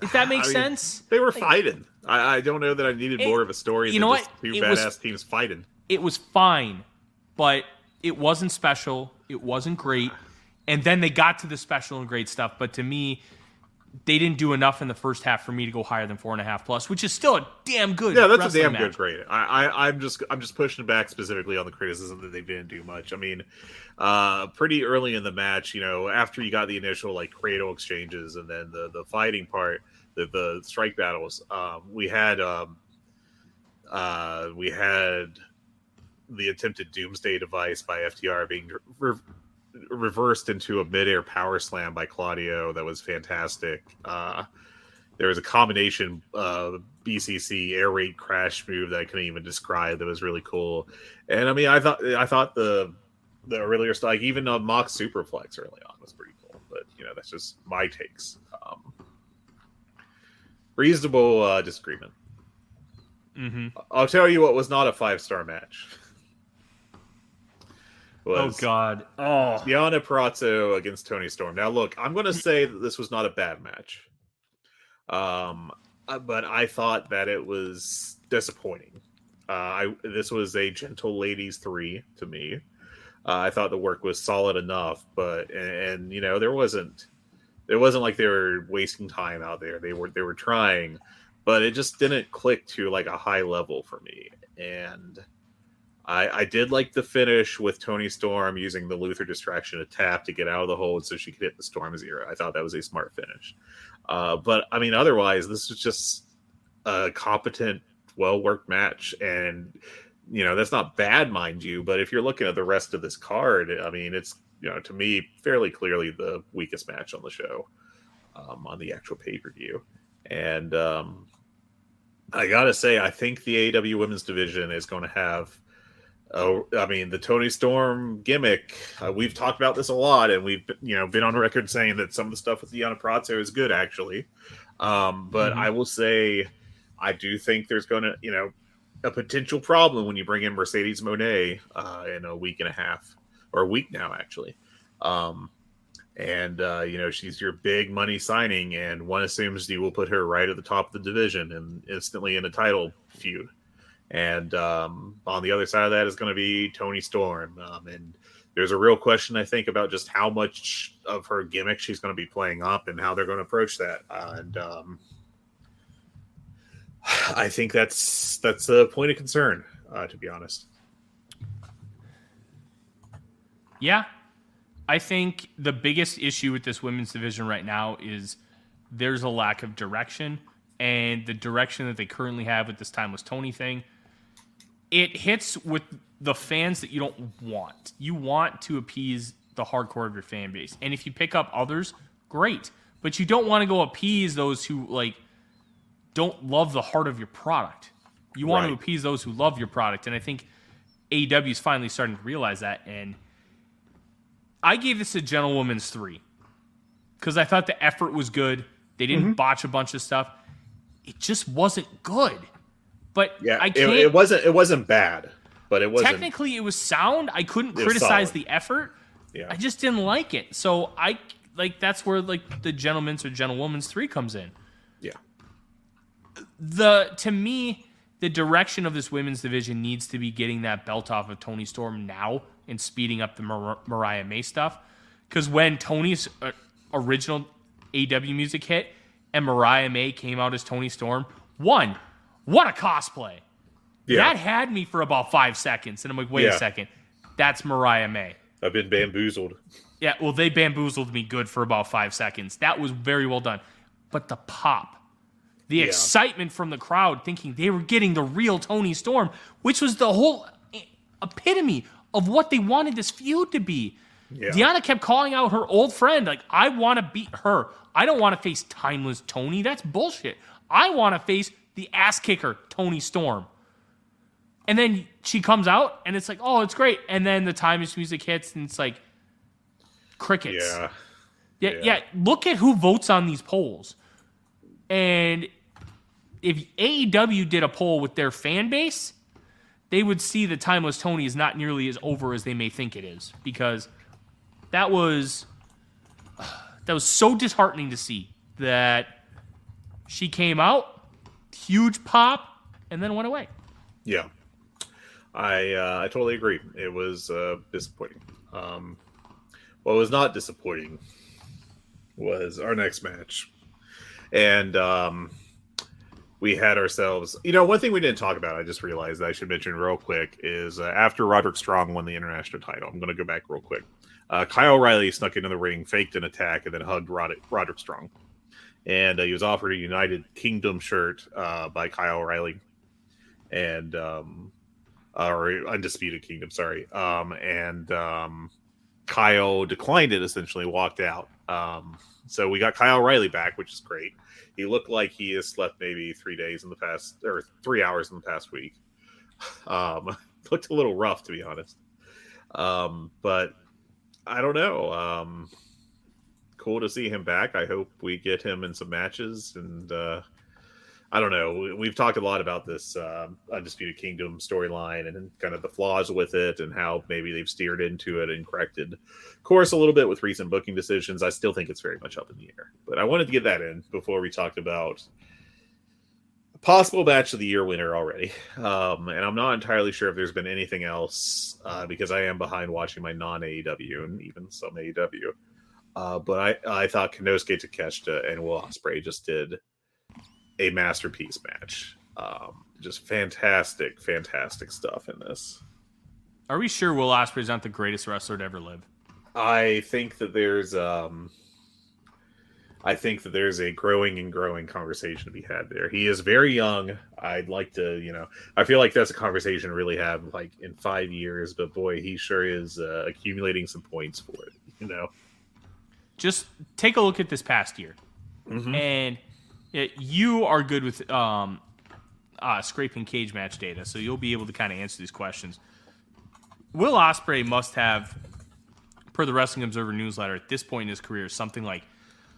If that makes sense. They were fighting. I don't know that I needed more of a story than just two badass teams fighting. It was fine, but it wasn't special. It wasn't great. And then they got to the special and great stuff. But to me, they didn't do enough in the first half for me to go higher than 4.5 plus, which is still a damn good. Yeah, that's a damn good grade. I'm just pushing back specifically on the criticism that they didn't do much. I mean, pretty early in the match, after you got the initial like cradle exchanges and then the fighting part, the strike battles, we had the attempted Doomsday device by FTR being reversed into a midair power slam by Claudio that was fantastic. There was a combination BCC air raid crash move that I couldn't even describe that was really cool. And I mean, I thought the earlier stuff, like even a mock superplex early on was pretty cool. But that's just my takes. reasonable disagreement. Mm-hmm. I'll tell you what was not a 5-star match. Oh God! Oh, Deonna Purrazzo against Toni Storm. Now, look, I'm going to say that this was not a bad match, but I thought that it was disappointing. This was a gentle ladies 3 to me. I thought the work was solid enough, but and there wasn't like they were wasting time out there. They were trying, but it just didn't click to like a high level for me. And I did like the finish with Toni Storm using the Luther distraction to tap to get out of the hold so she could hit the Storm Zero. I thought that was a smart finish. But I mean, otherwise, this was just a competent, well-worked match. And, that's not bad, mind you. But if you're looking at the rest of this card, I mean, it's, to me, fairly clearly the weakest match on the show, on the actual pay-per-view. And I got to say, I think the AEW women's division is going to have the Toni Storm gimmick. We've talked about this a lot, and we've been on record saying that some of the stuff with Deonna Purrazzo is good, actually. But I will say, I do think there's going to, a potential problem when you bring in Mercedes Moné in a week and a half, or a week now, actually. She's your big money signing, and one assumes you will put her right at the top of the division and instantly in a title feud. And on the other side of that is going to be Toni Storm. And there's a real question, I think, about just how much of her gimmick she's going to be playing up and how they're going to approach that. I think that's a point of concern, to be honest. Yeah. I think the biggest issue with this women's division right now is there's a lack of direction. And the direction that they currently have with this Timeless Tony thing, it hits with the fans that you don't want. You want to appease the hardcore of your fan base. And if you pick up others, great. But you don't want to go appease those who don't love the heart of your product. You want to appease those who love your product. And I think AEW is finally starting to realize that. And I gave this a gentlewoman's 3 because I thought the effort was good. They didn't botch a bunch of stuff. It just wasn't good. But yeah, I can't. It wasn't bad, but it wasn't. Technically, it was sound. I couldn't criticize the effort. Yeah. I just didn't like it. So that's where the gentleman's or gentlewoman's 3 comes in. Yeah. To me, the direction of this women's division needs to be getting that belt off of Toni Storm now and speeding up the Mariah May stuff. Because when Tony's original AEW music hit and Mariah May came out as Toni Storm, what a cosplay. Yeah. That had me for about 5 seconds. And I'm like, wait a second. That's Mariah May. I've been bamboozled. Yeah, well, they bamboozled me good for about 5 seconds. That was very well done. But the pop, the excitement from the crowd thinking they were getting the real Toni Storm, which was the whole epitome of what they wanted this feud to be. Yeah. Deonna kept calling out her old friend, I want to beat her. I don't want to face Timeless Toni. That's bullshit. I want to face the ass kicker, Toni Storm. And then she comes out, and it's oh, it's great. And then the Timeless music hits, and it's crickets. Yeah. Look at who votes on these polls. And if AEW did a poll with their fan base, they would see that Timeless Toni is not nearly as over as they may think it is. Because that was so disheartening to see that she came out, huge pop, and then went away. Yeah. I totally agree. It was disappointing. What was not disappointing was our next match. And we had ourselves... one thing we didn't talk about, I just realized that I should mention real quick, is after Roderick Strong won the international title, I'm going to go back real quick. Kyle O'Reilly snuck into the ring, faked an attack, and then hugged Roderick Strong. And he was offered a United Kingdom shirt by Kyle O'Reilly. And... or Undisputed Kingdom, sorry. Kyle declined it, essentially, walked out. So we got Kyle O'Reilly back, which is great. He looked like he has slept maybe 3 days in the past, or 3 hours in the past week. Looked a little rough, to be honest. But I don't know. Cool to see him back. I hope we get him in some matches and I don't know. We've talked a lot about this Undisputed Kingdom storyline and kind of the flaws with it and how maybe they've steered into it and corrected course a little bit with recent booking decisions. I still think it's very much up in the air. But I wanted to get that in before we talked about a possible match of the year winner already. And I'm not entirely sure if there's been anything else because I am behind watching my non-AEW and even some AEW. But I thought Konosuke Takeshita and Will Ospreay just did a masterpiece match. Just fantastic stuff in this. Are we sure Will Ospreay's not the greatest wrestler to ever live? I think that there's a growing conversation to be had there. He is very young. I'd like to, I feel like that's a conversation to really have like in 5 years, but boy, he sure is accumulating some points for it, Just take a look at this past year. Mm-hmm. And you are good with scraping cage match data, so you'll be able to kind of answer these questions. Will Ospreay must have, per the Wrestling Observer newsletter, at this point in his career, something like,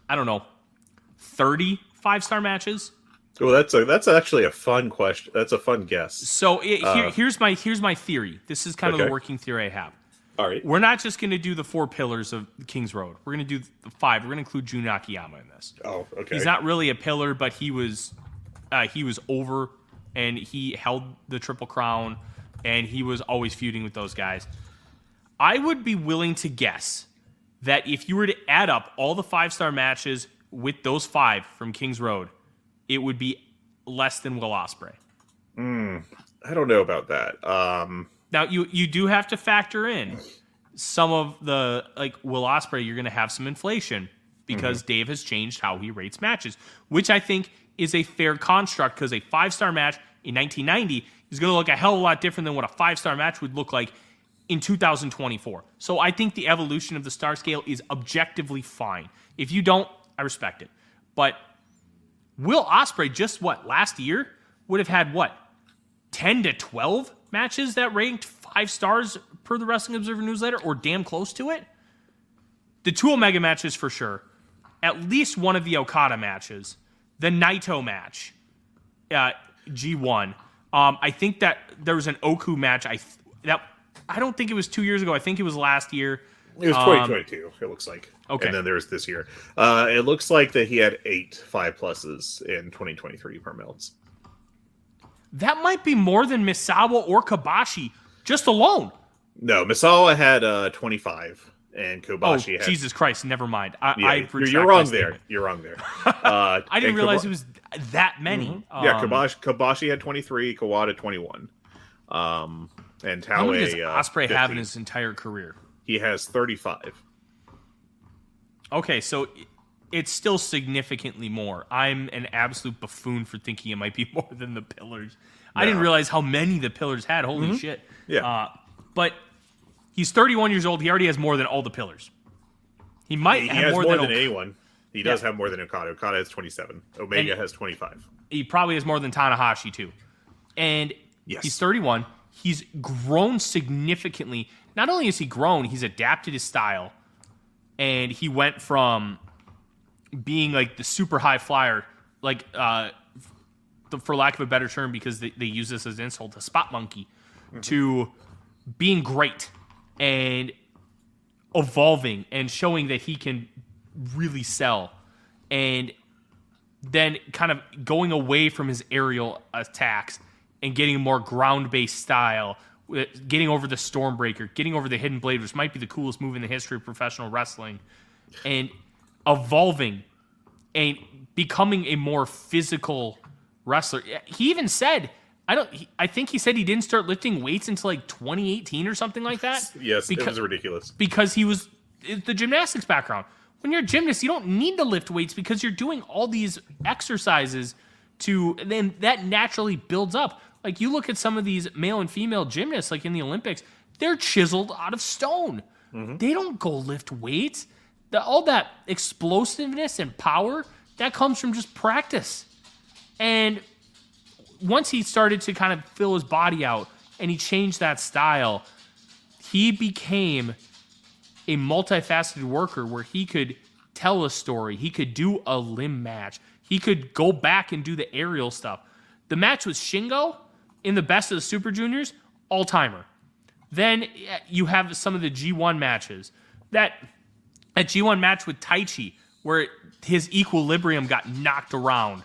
30 5-star matches. Well, that's actually a fun question. That's a fun guess. So here's my theory. This is kind of the working theory I have. All right. We're not just going to do the 4 pillars of King's Road. We're going to do the 5. We're going to include Jun Akiyama in this. Oh, okay. He's not really a pillar, but he was over, and he held the Triple Crown, and he was always feuding with those guys. I would be willing to guess that if you were to add up all the 5-star matches with those 5 from King's Road, it would be less than Will Ospreay. I don't know about that. Now, you do have to factor in some of the, like Will Ospreay, you're going to have some inflation because Dave has changed how he rates matches, which I think is a fair construct because a 5-star match in 1990 is going to look a hell of a lot different than what a 5-star match would look like in 2024. So I think the evolution of the star scale is objectively fine. If you don't, I respect it. But Will Ospreay just last year would have had 10 to 12 matches that ranked 5 stars per the Wrestling Observer newsletter, or damn close to it. The 2 Omega matches for sure. At least one of the Okada matches. The Naito match. G1. I think that there was an Oku match. I don't think it was 2 years ago. I think it was last year. It was 2022, it looks like. Okay. And then there's this year. It looks like that he had 8 5+s in 2023 per Melts. That might be more than Misawa or Kobashi, just alone. No, Misawa had 25, and Kobashi had... Jesus Christ, never mind. You're wrong there. You're wrong there. I didn't realize it was that many. Mm-hmm. Yeah, Kobashi had 23, Kawada 21. And Taue... How many does Ospreay have in his entire career? He has 35. Okay, so it's still significantly more. I'm an absolute buffoon for thinking it might be more than the Pillars. No. I didn't realize how many the Pillars had. Holy shit. Yeah. But he's 31 years old. He already has more than all the Pillars. He might have more than anyone. He does have more than Okada. Okada has 27. Omega has 25. He probably has more than Tanahashi, too. And he's 31. He's grown significantly. Not only has he grown, he's adapted his style. And he went from being like the super high flyer, like for lack of a better term, because they use this as an insult, a spot monkey, to being great and evolving and showing that he can really sell. And then kind of going away from his aerial attacks and getting a more ground-based style, getting over the Stormbreaker, getting over the Hidden Blade, which might be the coolest move in the history of professional wrestling, and evolving and becoming a more physical wrestler. He even said, I think he said he didn't start lifting weights until like 2018 or something like that. Yes, it was ridiculous. Because he was the gymnastics background. When you're a gymnast, you don't need to lift weights because you're doing all these exercises then that naturally builds up. Like you look at some of these male and female gymnasts, like in the Olympics, they're chiseled out of stone. They don't go lift weights. All that explosiveness and power, that comes from just practice. And once he started to kind of fill his body out and he changed that style, he became a multifaceted worker where he could tell a story. He could do a limb match. He could go back and do the aerial stuff. The match with Shingo in the Best of the Super Juniors, all-timer. Then you have some of the G1 matches. That G1 match with Taichi, where his equilibrium got knocked around.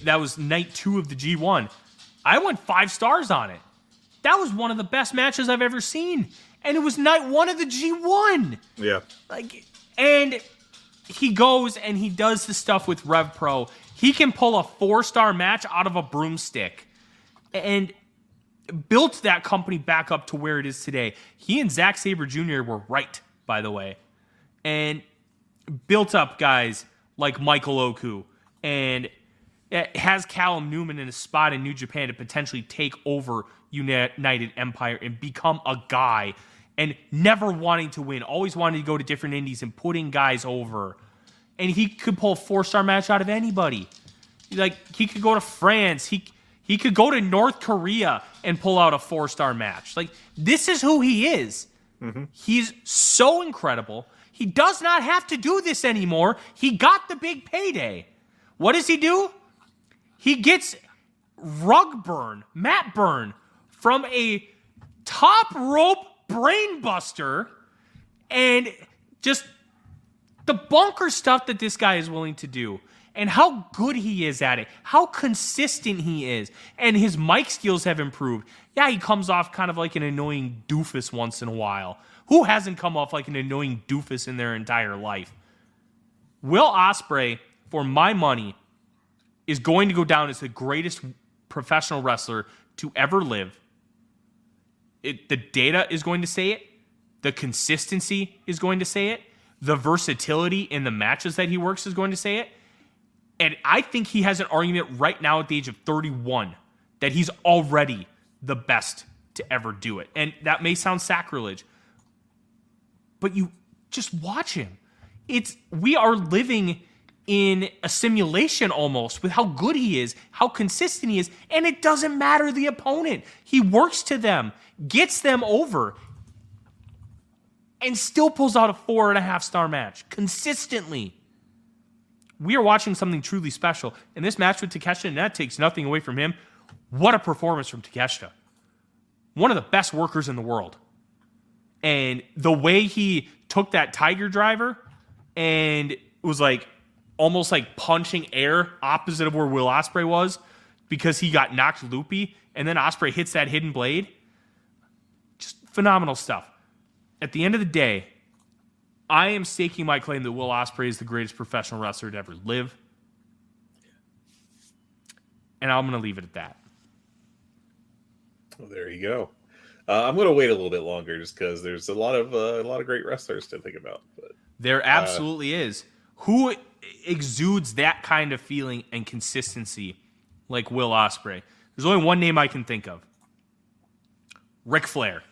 That was night 2 of the G1. I went 5 stars on it. That was one of the best matches I've ever seen. And it was night 1 of the G1. Yeah. And he goes and he does the stuff with Rev Pro. He can pull a 4-star match out of a broomstick. And built that company back up to where it is today. He and Zack Sabre Jr. were right, by the way. And built up guys like Michael Oku. And it has Callum Newman in a spot in New Japan to potentially take over United Empire and become a guy. And never wanting to win. Always wanting to go to different indies and putting guys over. And he could pull a 4-star match out of anybody. He could go to France. He could go to North Korea and pull out a 4-star match. This is who he is. Mm-hmm. He's so incredible. He does not have to do this anymore. He got the big payday. What does he do? He gets mat burn from a top rope brain buster, and just the bunker stuff that this guy is willing to do. And how good he is at it. How consistent he is. And his mic skills have improved. Yeah, he comes off kind of like an annoying doofus once in a while. Who hasn't come off like an annoying doofus in their entire life? Will Ospreay, for my money, is going to go down as the greatest professional wrestler to ever live. The data is going to say it. The consistency is going to say it. The versatility in the matches that he works is going to say it. And I think he has an argument right now at the age of 31 that he's already the best to ever do it. And that may sound sacrilege, but you just watch him. We are living in a simulation almost with how good he is, how consistent he is, and it doesn't matter the opponent. He works to them, gets them over, and still pulls out a 4.5-star match consistently. We are watching something truly special. And this match with Takeshita, and that takes nothing away from him. What a performance from Takeshita. One of the best workers in the world. And the way he took that Tiger Driver and was almost punching air opposite of where Will Ospreay was because he got knocked loopy, and then Ospreay hits that hidden blade. Just phenomenal stuff. At the end of the day, I am staking my claim that Will Ospreay is the greatest professional wrestler to ever live. And I'm going to leave it at that. Well, there you go. I'm going to wait a little bit longer just because there's a lot of great wrestlers to think about. But, there absolutely is. Who exudes that kind of feeling and consistency like Will Ospreay? There's only one name I can think of. Ric Flair.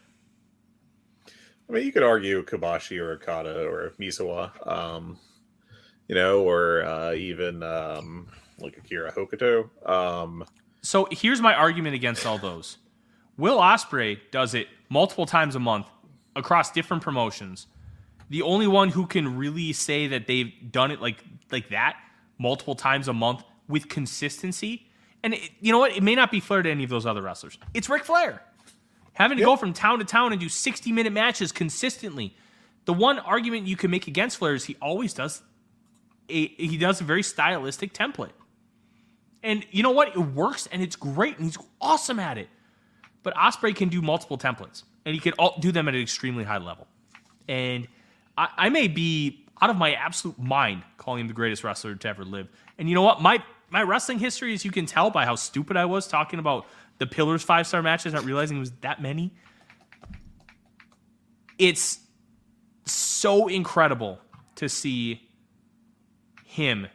I mean, you could argue Kobashi or Okada or Misawa, or even Akira Hokuto. So here's my argument against all those. Will Ospreay does it multiple times a month across different promotions. The only one who can really say that they've done it like that multiple times a month with consistency, and you know what? It may not be Flair to any of those other wrestlers. It's Ric Flair. Having to go from town to town and do 60-minute matches consistently. The one argument you can make against Flair is he always does a very stylistic template. And you know what? It works, and it's great, and he's awesome at it. But Ospreay can do multiple templates, and he can do them at an extremely high level. And I may be out of my absolute mind calling him the greatest wrestler to ever live. And you know what? My wrestling history, as you can tell by how stupid I was talking about the Pillars 5-star matches, not realizing it was that many. It's so incredible to see him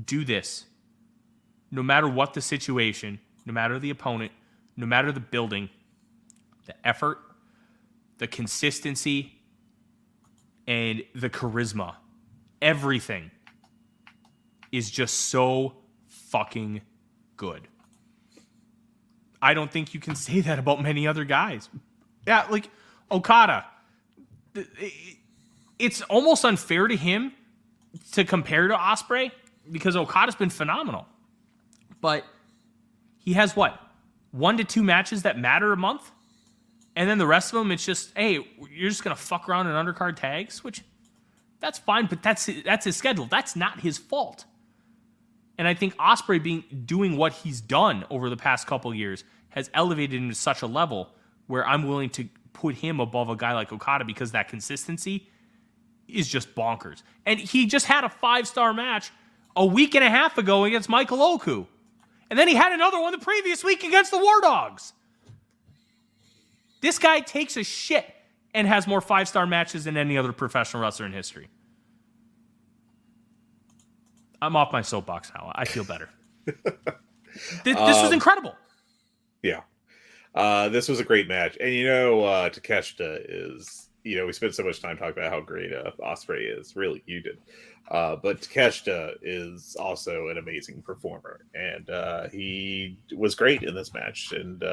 do this. No matter what the situation, no matter the opponent, no matter the building, the effort, the consistency, and the charisma. Everything is just so fucking good. I don't think you can say that about many other guys. Yeah, like Okada. It's almost unfair to him to compare to Ospreay because Okada's been phenomenal. But he has what? 1 to 2 matches that matter a month? And then the rest of them, it's just, hey, you're just going to fuck around in undercard tags, which that's fine, but that's his schedule. That's not his fault. And I think Ospreay doing what he's done over the past couple of years has elevated him to such a level where I'm willing to put him above a guy like Okada because that consistency is just bonkers. And he just had a 5-star match a week and a half ago against Michael Oku. And then he had another one the previous week against the War Dogs. This guy takes a shit and has more 5-star matches than any other professional wrestler in history. I'm off my soapbox now. I feel better. This was incredible. Yeah. This was a great match. And, Takeshita is, we spent so much time talking about how great Ospreay is. Really, you did. But Takeshita is also an amazing performer. And he was great in this match. And,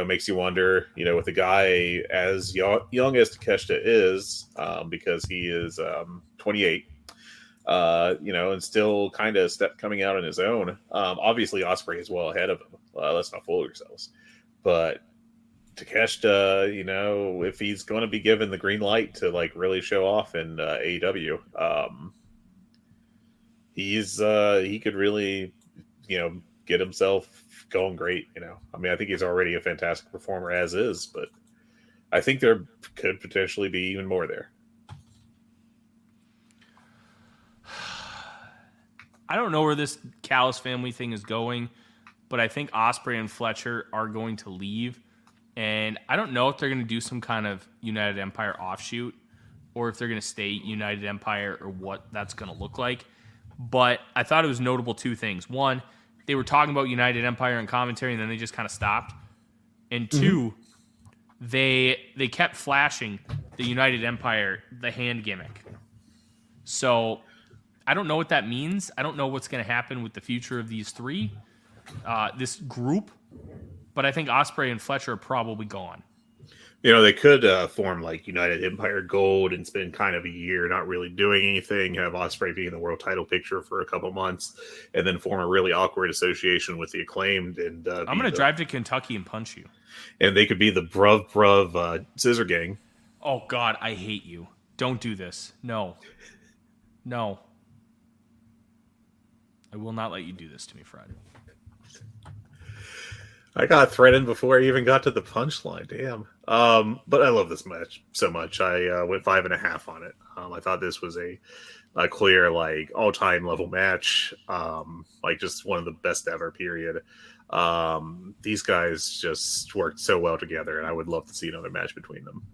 makes you wonder, with a guy as young as Takeshita is, because he is 28, and still kind of coming out on his own. Obviously, Ospreay is well ahead of him. Let's not fool ourselves. But Takeshita, if he's going to be given the green light to really show off in AEW, he could really, get himself going great. I think he's already a fantastic performer as is, but I think there could potentially be even more there. I don't know where this Callis family thing is going, but I think Ospreay and Fletcher are going to leave. And I don't know if they're going to do some kind of United Empire offshoot or if they're going to stay United Empire or what that's going to look like. But I thought it was notable 2 things. One, they were talking about United Empire in commentary and then they just kind of stopped. And 2, they kept flashing the United Empire, the hand gimmick. So I don't know what that means. I don't know what's going to happen with the future of these 3, this group. But I think Ospreay and Fletcher are probably gone. They could form United Empire Gold and spend kind of a year not really doing anything, have Ospreay be in the world title picture for a couple months, and then form a really awkward association with the Acclaimed. And I'm going to drive to Kentucky and punch you. And they could be the bruv Scissor Gang. Oh, God, I hate you. Don't do this. No. I will not let you do this to me, Fred. I got threatened before I even got to the punchline. Damn. But I love this match so much. I went 5.5 on it. I thought this was a clear, all-time level match. Just one of the best ever, period. These guys just worked so well together, and I would love to see another match between them.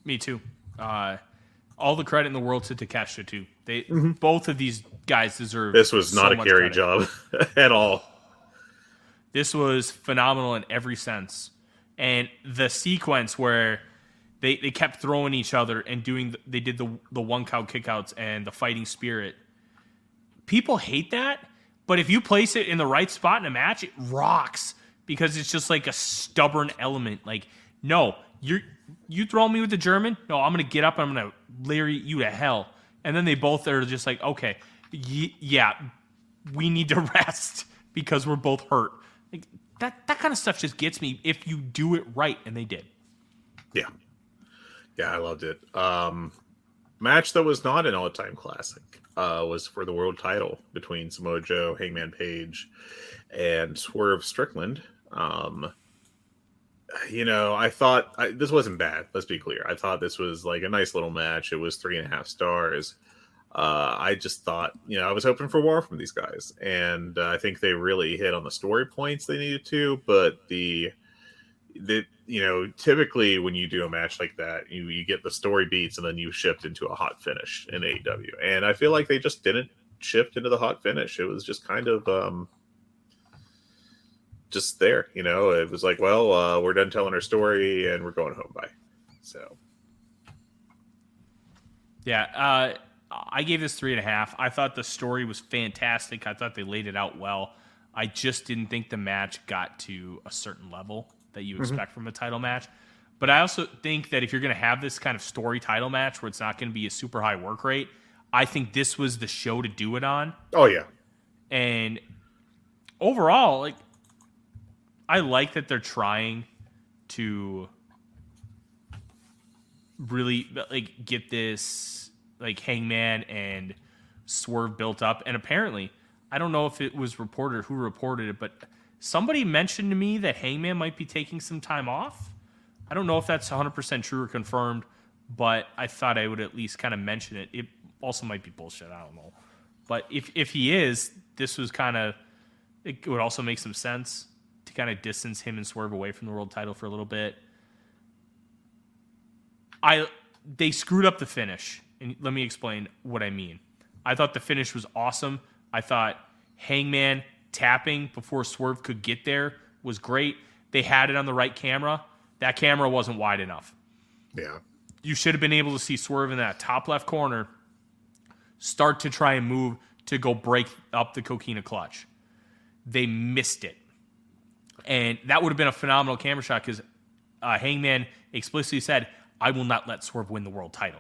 Me too. All the credit in the world to Takeshita too. They both of these guys deserve. This was not a carry credit. job at all. This was phenomenal in every sense, and the sequence where they kept throwing each other and they did the 1 count kickouts and the fighting spirit. People hate that, but if you place it in the right spot in a match, it rocks because it's just a stubborn element. No, you throw me with the German? No, I'm going to get up and I'm going to lariat you to hell. And then they both are just okay, yeah, we need to rest because we're both hurt. That kind of stuff just gets me if you do it right, and they did. Yeah, I loved it. Match that was not an all-time classic was for the world title between Samoa Joe, Hangman Page, and Swerve Strickland. I thought this wasn't bad. Let's be clear. I thought this was a nice little match. It was 3.5 stars. I just thought, I was hoping for more from these guys, and I think they really hit on the story points they needed to. But typically when you do a match like that, you get the story beats and then you shift into a hot finish in AEW, and I feel like they just didn't shift into the hot finish. It was just kind of just there, it was we're done telling our story and we're going home. Bye. So yeah, I gave this 3.5. I thought the story was fantastic. I thought they laid it out well. I just didn't think the match got to a certain level that you expect from a title match. But I also think that if you're going to have this kind of story title match where it's not going to be a super high work rate, I think this was the show to do it on. Oh, yeah. And overall, like, I like that they're trying to really like get this like Hangman and Swerve built up. And apparently, I don't know if it was reported or who reported it, but somebody mentioned to me that Hangman might be taking some time off. I don't know if that's 100% true or confirmed, but I thought I would at least kind of mention it. It also might be bullshit. I don't know. But if he is, this was kind of, it would also make some sense to kind of distance him and Swerve away from the world title for a little bit. They screwed up the finish, and let me explain what I mean. I thought the finish was awesome. I thought Hangman tapping before Swerve could get there was great. They had it on the right camera. That camera wasn't wide enough. Yeah. You should have been able to see Swerve in that top left corner start to try and move to go break up the Coquina clutch. They missed it. And that would have been a phenomenal camera shot because Hangman explicitly said, I will not let Swerve win the world title.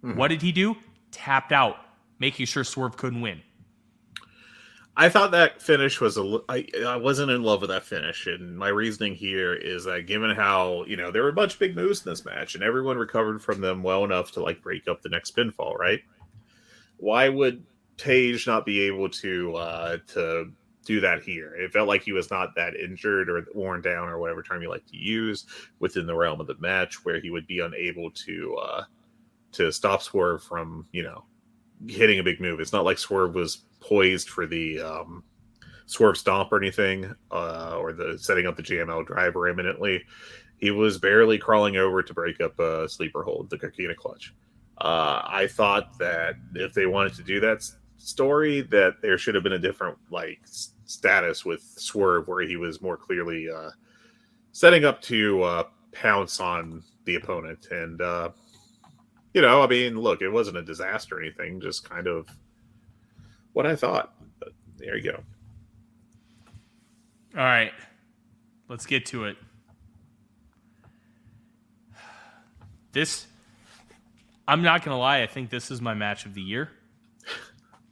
Mm-hmm. What did he do? Tapped out, making sure Swerve couldn't win. I thought that finish was I wasn't in love with that finish, and my reasoning here is that given how, there were a bunch of big moves in this match, and everyone recovered from them well enough to like break up the next pinfall, right? Why would Page not be able to do that here? It felt like he was not that injured or worn down or whatever term you like to use within the realm of the match, where he would be unable to stop Swerve from hitting a big move. It's not like Swerve was poised for the Swerve stomp or anything, or the setting up the JML driver imminently. He was barely crawling over to break up a sleeper hold, the Coquina clutch. I thought that if they wanted to do that story, that there should have been a different status with Swerve, where he was more clearly setting up to pounce on the opponent. And look, it wasn't a disaster or anything, just kind of what I thought. But there you go. All right, let's get to it. I'm not going to lie, I think this is my match of the year.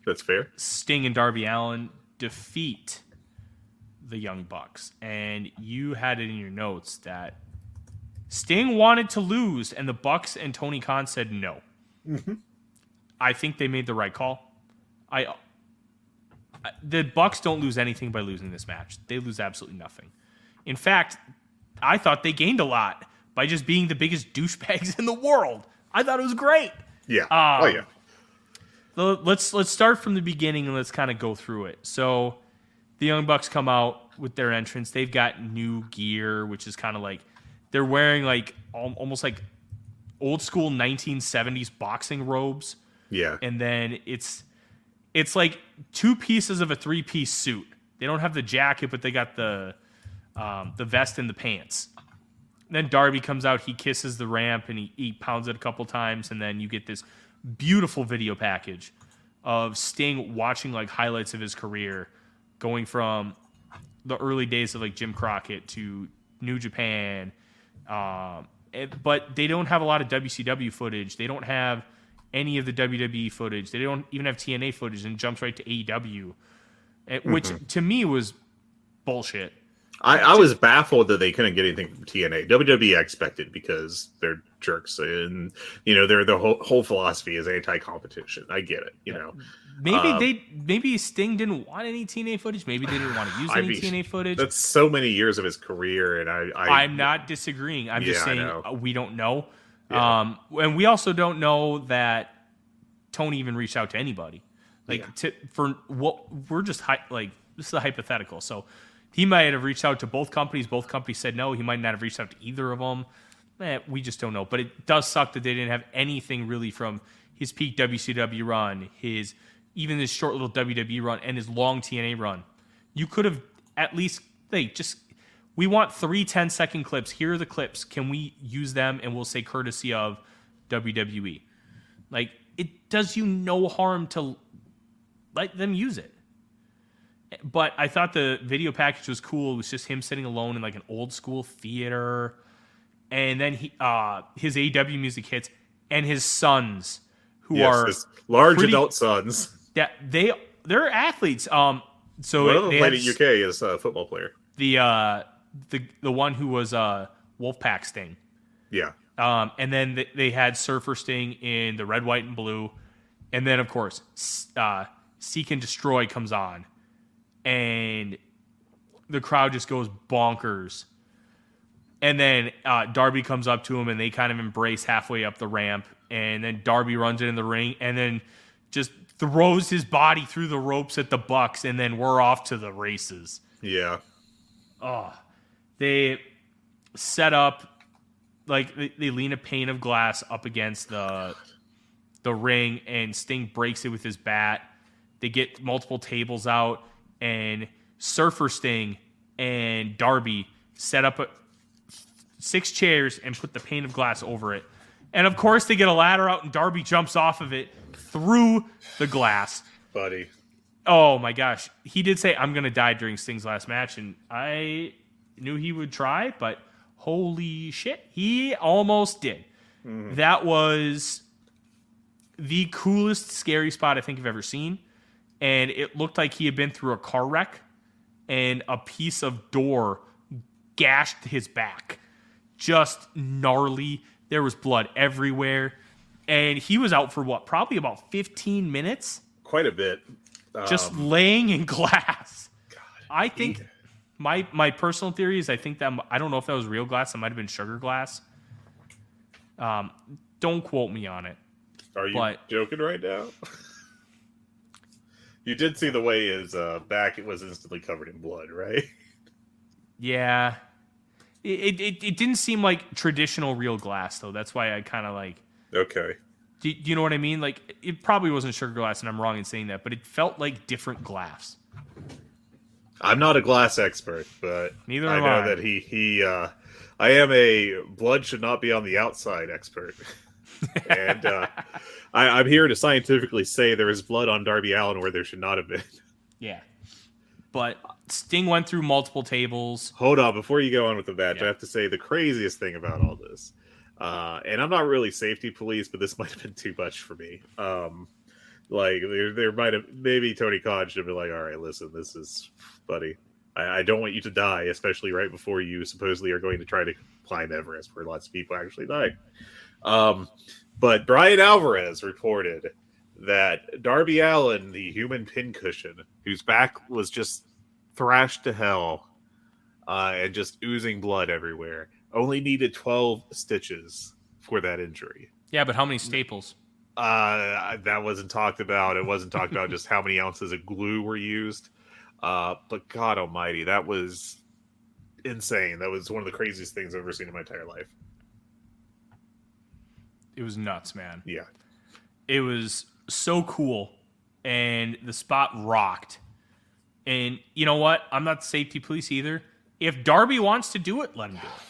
That's fair. Sting and Darby Allin defeat the Young Bucks. And you had it in your notes that Sting wanted to lose, and the Bucks and Tony Khan said no. Mm-hmm. I think they made the right call. The Bucks don't lose anything by losing this match. They lose absolutely nothing. In fact, I thought they gained a lot by just being the biggest douchebags in the world. I thought it was great. Yeah. Yeah. Let's start from the beginning and let's kind of go through it. So the Young Bucks come out with their entrance. They've got new gear, which is kind of like they're wearing like almost like old school 1970s boxing robes. Yeah. And then it's like two pieces of a three-piece suit. They don't have the jacket, but they got the vest and the pants. And then Darby comes out, he kisses the ramp, and he pounds it a couple times, and then you get this beautiful video package of Sting watching like highlights of his career, going from the early days of like Jim Crockett to New Japan. But they don't have a lot of WCW footage. They don't have any of the WWE footage. They don't even have TNA footage, and jumps right to AEW, which to me was bullshit. I was baffled that they couldn't get anything from TNA. WWE I expected because they're jerks, and their whole philosophy is anti-competition. I get it, Maybe Sting didn't want any TNA footage. Maybe they didn't want to use any TNA footage. That's so many years of his career, and I'm not disagreeing. I'm just saying we don't know. Yeah. And we also don't know that Tony even reached out to anybody. This is a hypothetical. So he might have reached out to both companies. Both companies said no. He might not have reached out to either of them. We just don't know. But it does suck that they didn't have anything really from his peak WCW run, even his short little WWE run, and his long TNA run. You could have at least we want 3 10-second clips. Here are the clips. Can we use them? And we'll say courtesy of WWE. It does you no harm to let them use it. But I thought the video package was cool. It was just him sitting alone in like an old school theater. and then his AEW music hits, and his sons, who Yes, are his large adult sons. that they're athletes. So One of them they played had at UK as a football player. the one who was Wolfpack Sting. Yeah. And then they had Surfer Sting in the red, white, and blue. And then, of course, Seek and Destroy comes on. And the crowd just goes bonkers. And then Darby comes up to him, and they kind of embrace halfway up the ramp. And then Darby runs in the ring and then just throws his body through the ropes at the Bucks. And then we're off to the races. Yeah. Oh, they set up... Like, they lean a pane of glass up against the ring, and Sting breaks it with his bat. They get multiple tables out, and Surfer Sting and Darby set up 6 chairs and put the pane of glass over it. And, of course, they get a ladder out, and Darby jumps off of it through the glass. Buddy. Oh, my gosh. He did say, I'm going to die during Sting's last match, and I knew he would try, but... Holy shit, he almost did. Mm-hmm. That was the coolest scary spot I think I've ever seen. And it looked like he had been through a car wreck and a piece of door gashed his back. Just gnarly. There was blood everywhere. And he was out for what, probably about 15 minutes? Quite a bit. Just laying in glass. God, I think... My personal theory is I think that I don't know if that was real glass. It might have been sugar glass. Don't quote me on it. Are you joking right now? You did see the way his back was instantly covered in blood, right? Yeah. It didn't seem like traditional real glass, though. That's why I kind of like... Okay. Do you know what I mean? Like, it probably wasn't sugar glass, and I'm wrong in saying that, but it felt like different glass. I'm not a glass expert, but neither I am know I. that I am a blood should not be on the outside expert. And I'm here to scientifically say there is blood on Darby Allin where there should not have been. Yeah. But Sting went through multiple tables. Hold on, before you go on with the match, I have to say the craziest thing about all this, and I'm not really safety police, but this might have been too much for me. Like, there might have, maybe Tony Khan should be like, all right, listen, this is, buddy, I don't want you to die, especially right before you supposedly are going to try to climb Everest, where lots of people actually died. But Brian Alvarez reported that Darby Allin, the human pincushion, whose back was just thrashed to hell and just oozing blood everywhere, only needed 12 stitches for that injury. Yeah, but how many staples? That wasn't talked about. It wasn't talked about just how many ounces of glue were used. But God almighty, that was insane. That was one of the craziest things I've ever seen in my entire life. It was nuts, man. Yeah. It was so cool. And the spot rocked. And you know what? I'm not the safety police either. If Darby wants to do it, let him do it.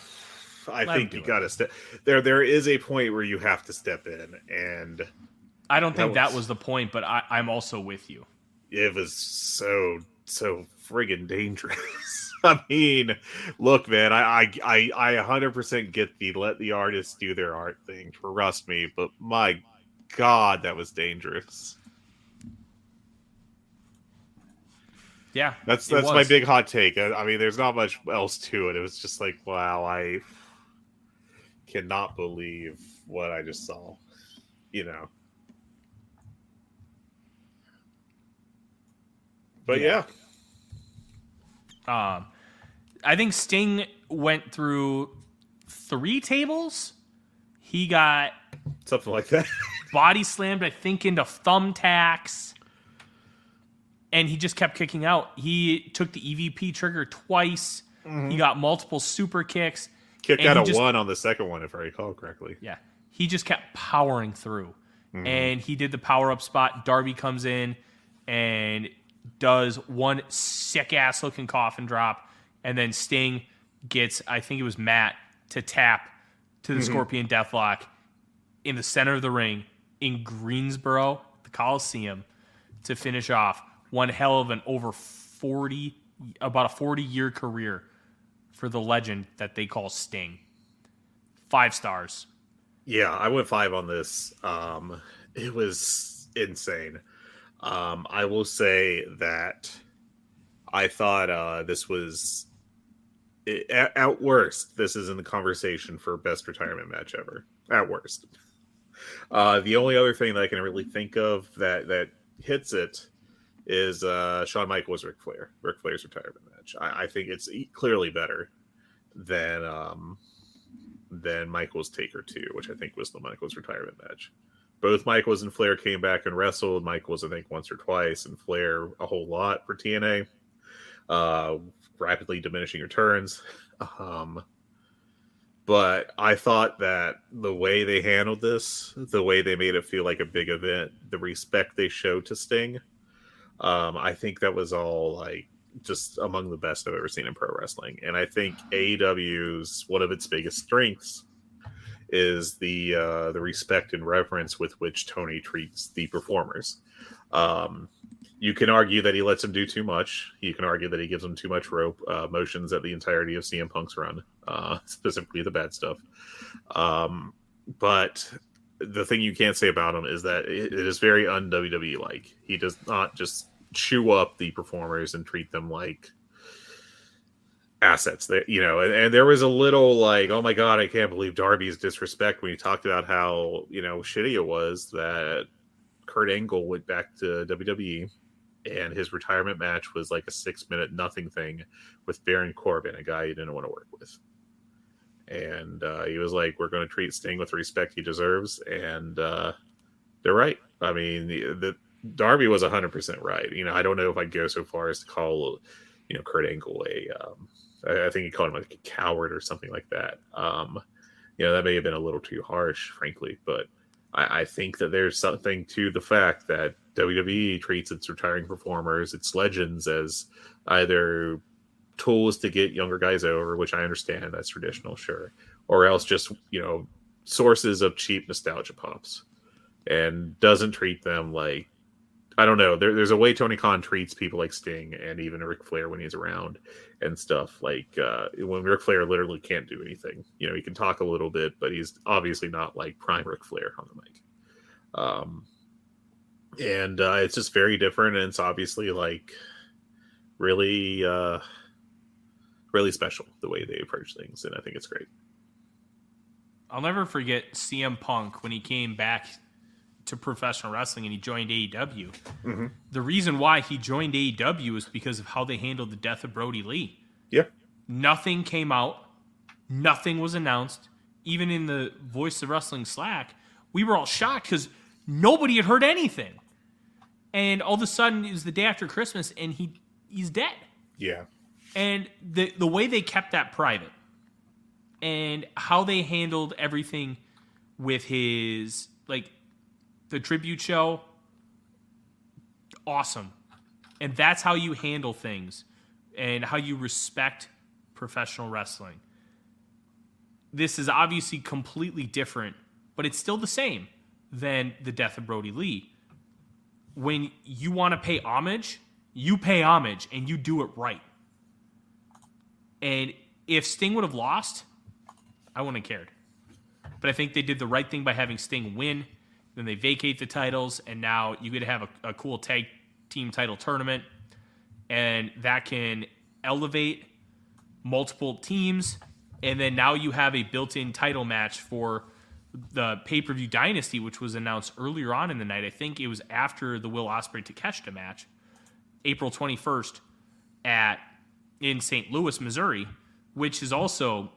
I think you got to step there. There is a point where you have to step in, and I don't think that was the point. But I'm also with you. It was so friggin' dangerous. I mean, look, man, I 100% get the let the artists do their art thing. Trust me, but my God, that was dangerous. Yeah, that's my big hot take. I mean, there's not much else to it. It was just like, wow, I cannot believe what I just saw. You know. But yeah. I think Sting went through 3 tables. He got something like that. Body slammed, I think, into thumbtacks. And he just kept kicking out. He took the EVP trigger twice. Mm-hmm. He got multiple super kicks. Kicked out a 1 on the second one, if I recall correctly. Yeah. He just kept powering through. Mm-hmm. And he did the power-up spot. Darby comes in and does one sick-ass looking coffin drop. And then Sting gets, I think it was Matt, to tap to the Scorpion Deathlock in the center of the ring in Greensboro, the Coliseum, to finish off one hell of an about a 40-year career for the legend that they call Sting. 5 stars. Yeah, I went 5 on this. It was insane. I will say that I thought this was at worst. This is in the conversation for best retirement match ever. At worst. The only other thing that I can really think of that hits it is Shawn Michaels Ric Flair. Ric Flair's retirement match. I think it's clearly better than Michaels Taker 2, which I think was the Michaels retirement match. Both Michaels and Flair came back and wrestled. Michaels, I think, once or twice, and Flair a whole lot for TNA. Rapidly diminishing returns. But I thought that the way they handled this, the way they made it feel like a big event, the respect they showed to Sting, I think that was all like just among the best I've ever seen in pro wrestling. And I think AEW's one of its biggest strengths is the respect and reverence with which Tony treats the performers. You can argue that he lets them do too much. You can argue that he gives them too much rope, motions at the entirety of CM Punk's run, specifically the bad stuff. But the thing you can't say about him is that it is very un-WWE-like. He does not just chew up the performers and treat them like assets. That, you know, and there was a little like, oh my God, I can't believe Darby's disrespect when he talked about how, you know, shitty it was that Kurt Angle went back to WWE and his retirement match was like a 6-minute nothing thing with Baron Corbin, a guy he didn't want to work with. And he was like, we're going to treat Sting with the respect he deserves. And they're right. I mean, the Darby was 100% right. You know, I don't know if I'd go so far as to call, you know, Kurt Angle I think he called him like a coward or something like that. You know, that may have been a little too harsh, frankly, but I think that there's something to the fact that WWE treats its retiring performers, its legends, as either tools to get younger guys over, which I understand, that's traditional, sure, or else just, you know, sources of cheap nostalgia pops, and doesn't treat them like, I don't know, there's a way Tony Khan treats people like Sting and even Ric Flair when he's around and stuff, like when Ric Flair literally can't do anything. You know, he can talk a little bit, but he's obviously not like prime Ric Flair on the mic. And it's just very different, and it's obviously like really really special the way they approach things, and I think it's great. I'll never forget CM Punk when he came back to professional wrestling and he joined AEW. Mm-hmm. The reason why he joined AEW is because of how they handled the death of Brody Lee. Yeah. Nothing came out. Nothing was announced. Even in the Voice of Wrestling Slack, we were all shocked because nobody had heard anything. And all of a sudden, it was the day after Christmas, and he's dead. Yeah. And the way they kept that private and how they handled everything with his, like, the tribute show, awesome. And that's how you handle things and how you respect professional wrestling. This is obviously completely different, but it's still the same than the death of Brody Lee. When you want to pay homage, you pay homage and you do it right. And if Sting would have lost, I wouldn't have cared. But I think they did the right thing by having Sting win. Then they vacate the titles, and now you get to have a cool tag team title tournament, and that can elevate multiple teams. And then now you have a built-in title match for the pay-per-view Dynasty, which was announced earlier on in the night. I think it was after the Will Ospreay Takeshita match, April 21st in St. Louis, Missouri, which is also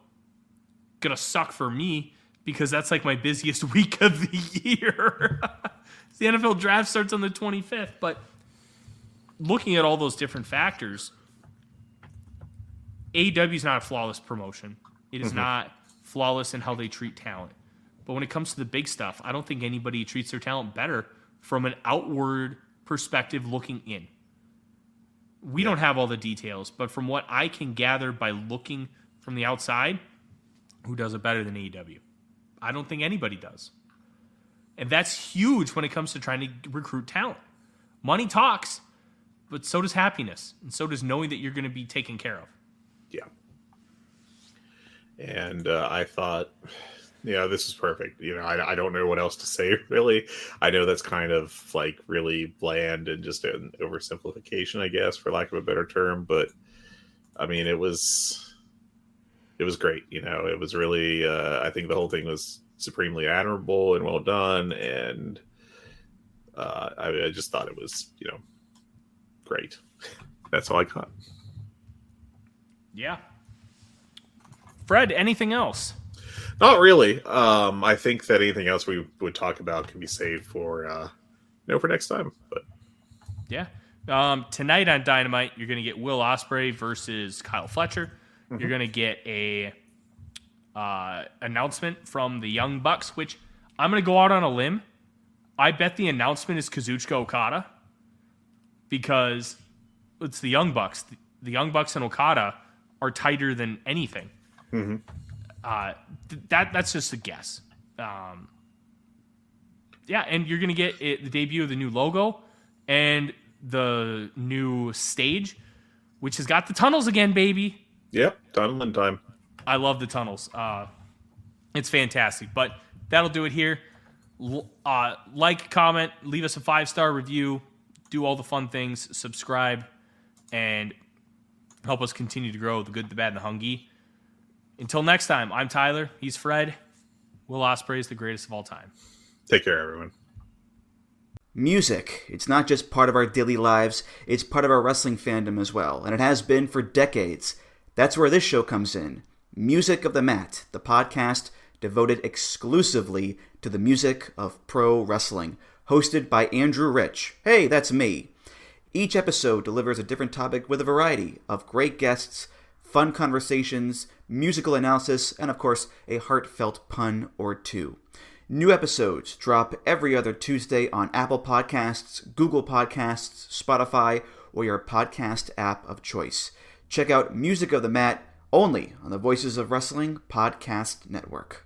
going to suck for me because that's like my busiest week of the year. The NFL draft starts on the 25th, but looking at all those different factors, AEW is not a flawless promotion. It is not flawless in how they treat talent. But when it comes to the big stuff, I don't think anybody treats their talent better from an outward perspective looking in. We don't have all the details, but from what I can gather by looking from the outside, who does it better than AEW? I don't think anybody does. And that's huge when it comes to trying to recruit talent. Money talks, but so does happiness. And so does knowing that you're going to be taken care of. Yeah. And I thought Yeah, this is perfect. I don't know what else to say, really. I know that's kind of like really bland and just an oversimplification, I guess, for lack of a better term. But I mean, it was great. It was really, I think the whole thing was supremely admirable and well done. And I just thought it was, great. That's all I got. Yeah. Fred, anything else? Not really. I think that anything else we would talk about can be saved for for next time. But yeah, tonight on Dynamite, you're going to get Will Ospreay versus Kyle Fletcher. Mm-hmm. You're going to get a announcement from the Young Bucks, which I'm going to go out on a limb. I bet the announcement is Kazuchika Okada because it's the Young Bucks. The Young Bucks and Okada are tighter than anything. Mm-hmm. That's just a guess. And you're going to get the debut of the new logo and the new stage, which has got the tunnels again, baby. Yep, tunneling time. I love the tunnels. It's fantastic. But that'll do it here. Like, comment, leave us a 5-star review, do all the fun things, subscribe, and help us continue to grow the good, the bad, and the Hungee. Until next time, I'm Tyler. He's Fred. Will Ospreay is the greatest of all time. Take care, everyone. Music. It's not just part of our daily lives, it's part of our wrestling fandom as well, and it has been for decades. That's where this show comes in. Music of the Mat, the podcast devoted exclusively to the music of pro wrestling, hosted by Andrew Rich. Hey, that's me. Each episode delivers a different topic with a variety of great guests, fun conversations, musical analysis, and of course, a heartfelt pun or two. New episodes drop every other Tuesday on Apple Podcasts, Google Podcasts, Spotify, or your podcast app of choice. Check out Music of the Mat only on the Voices of Wrestling Podcast Network.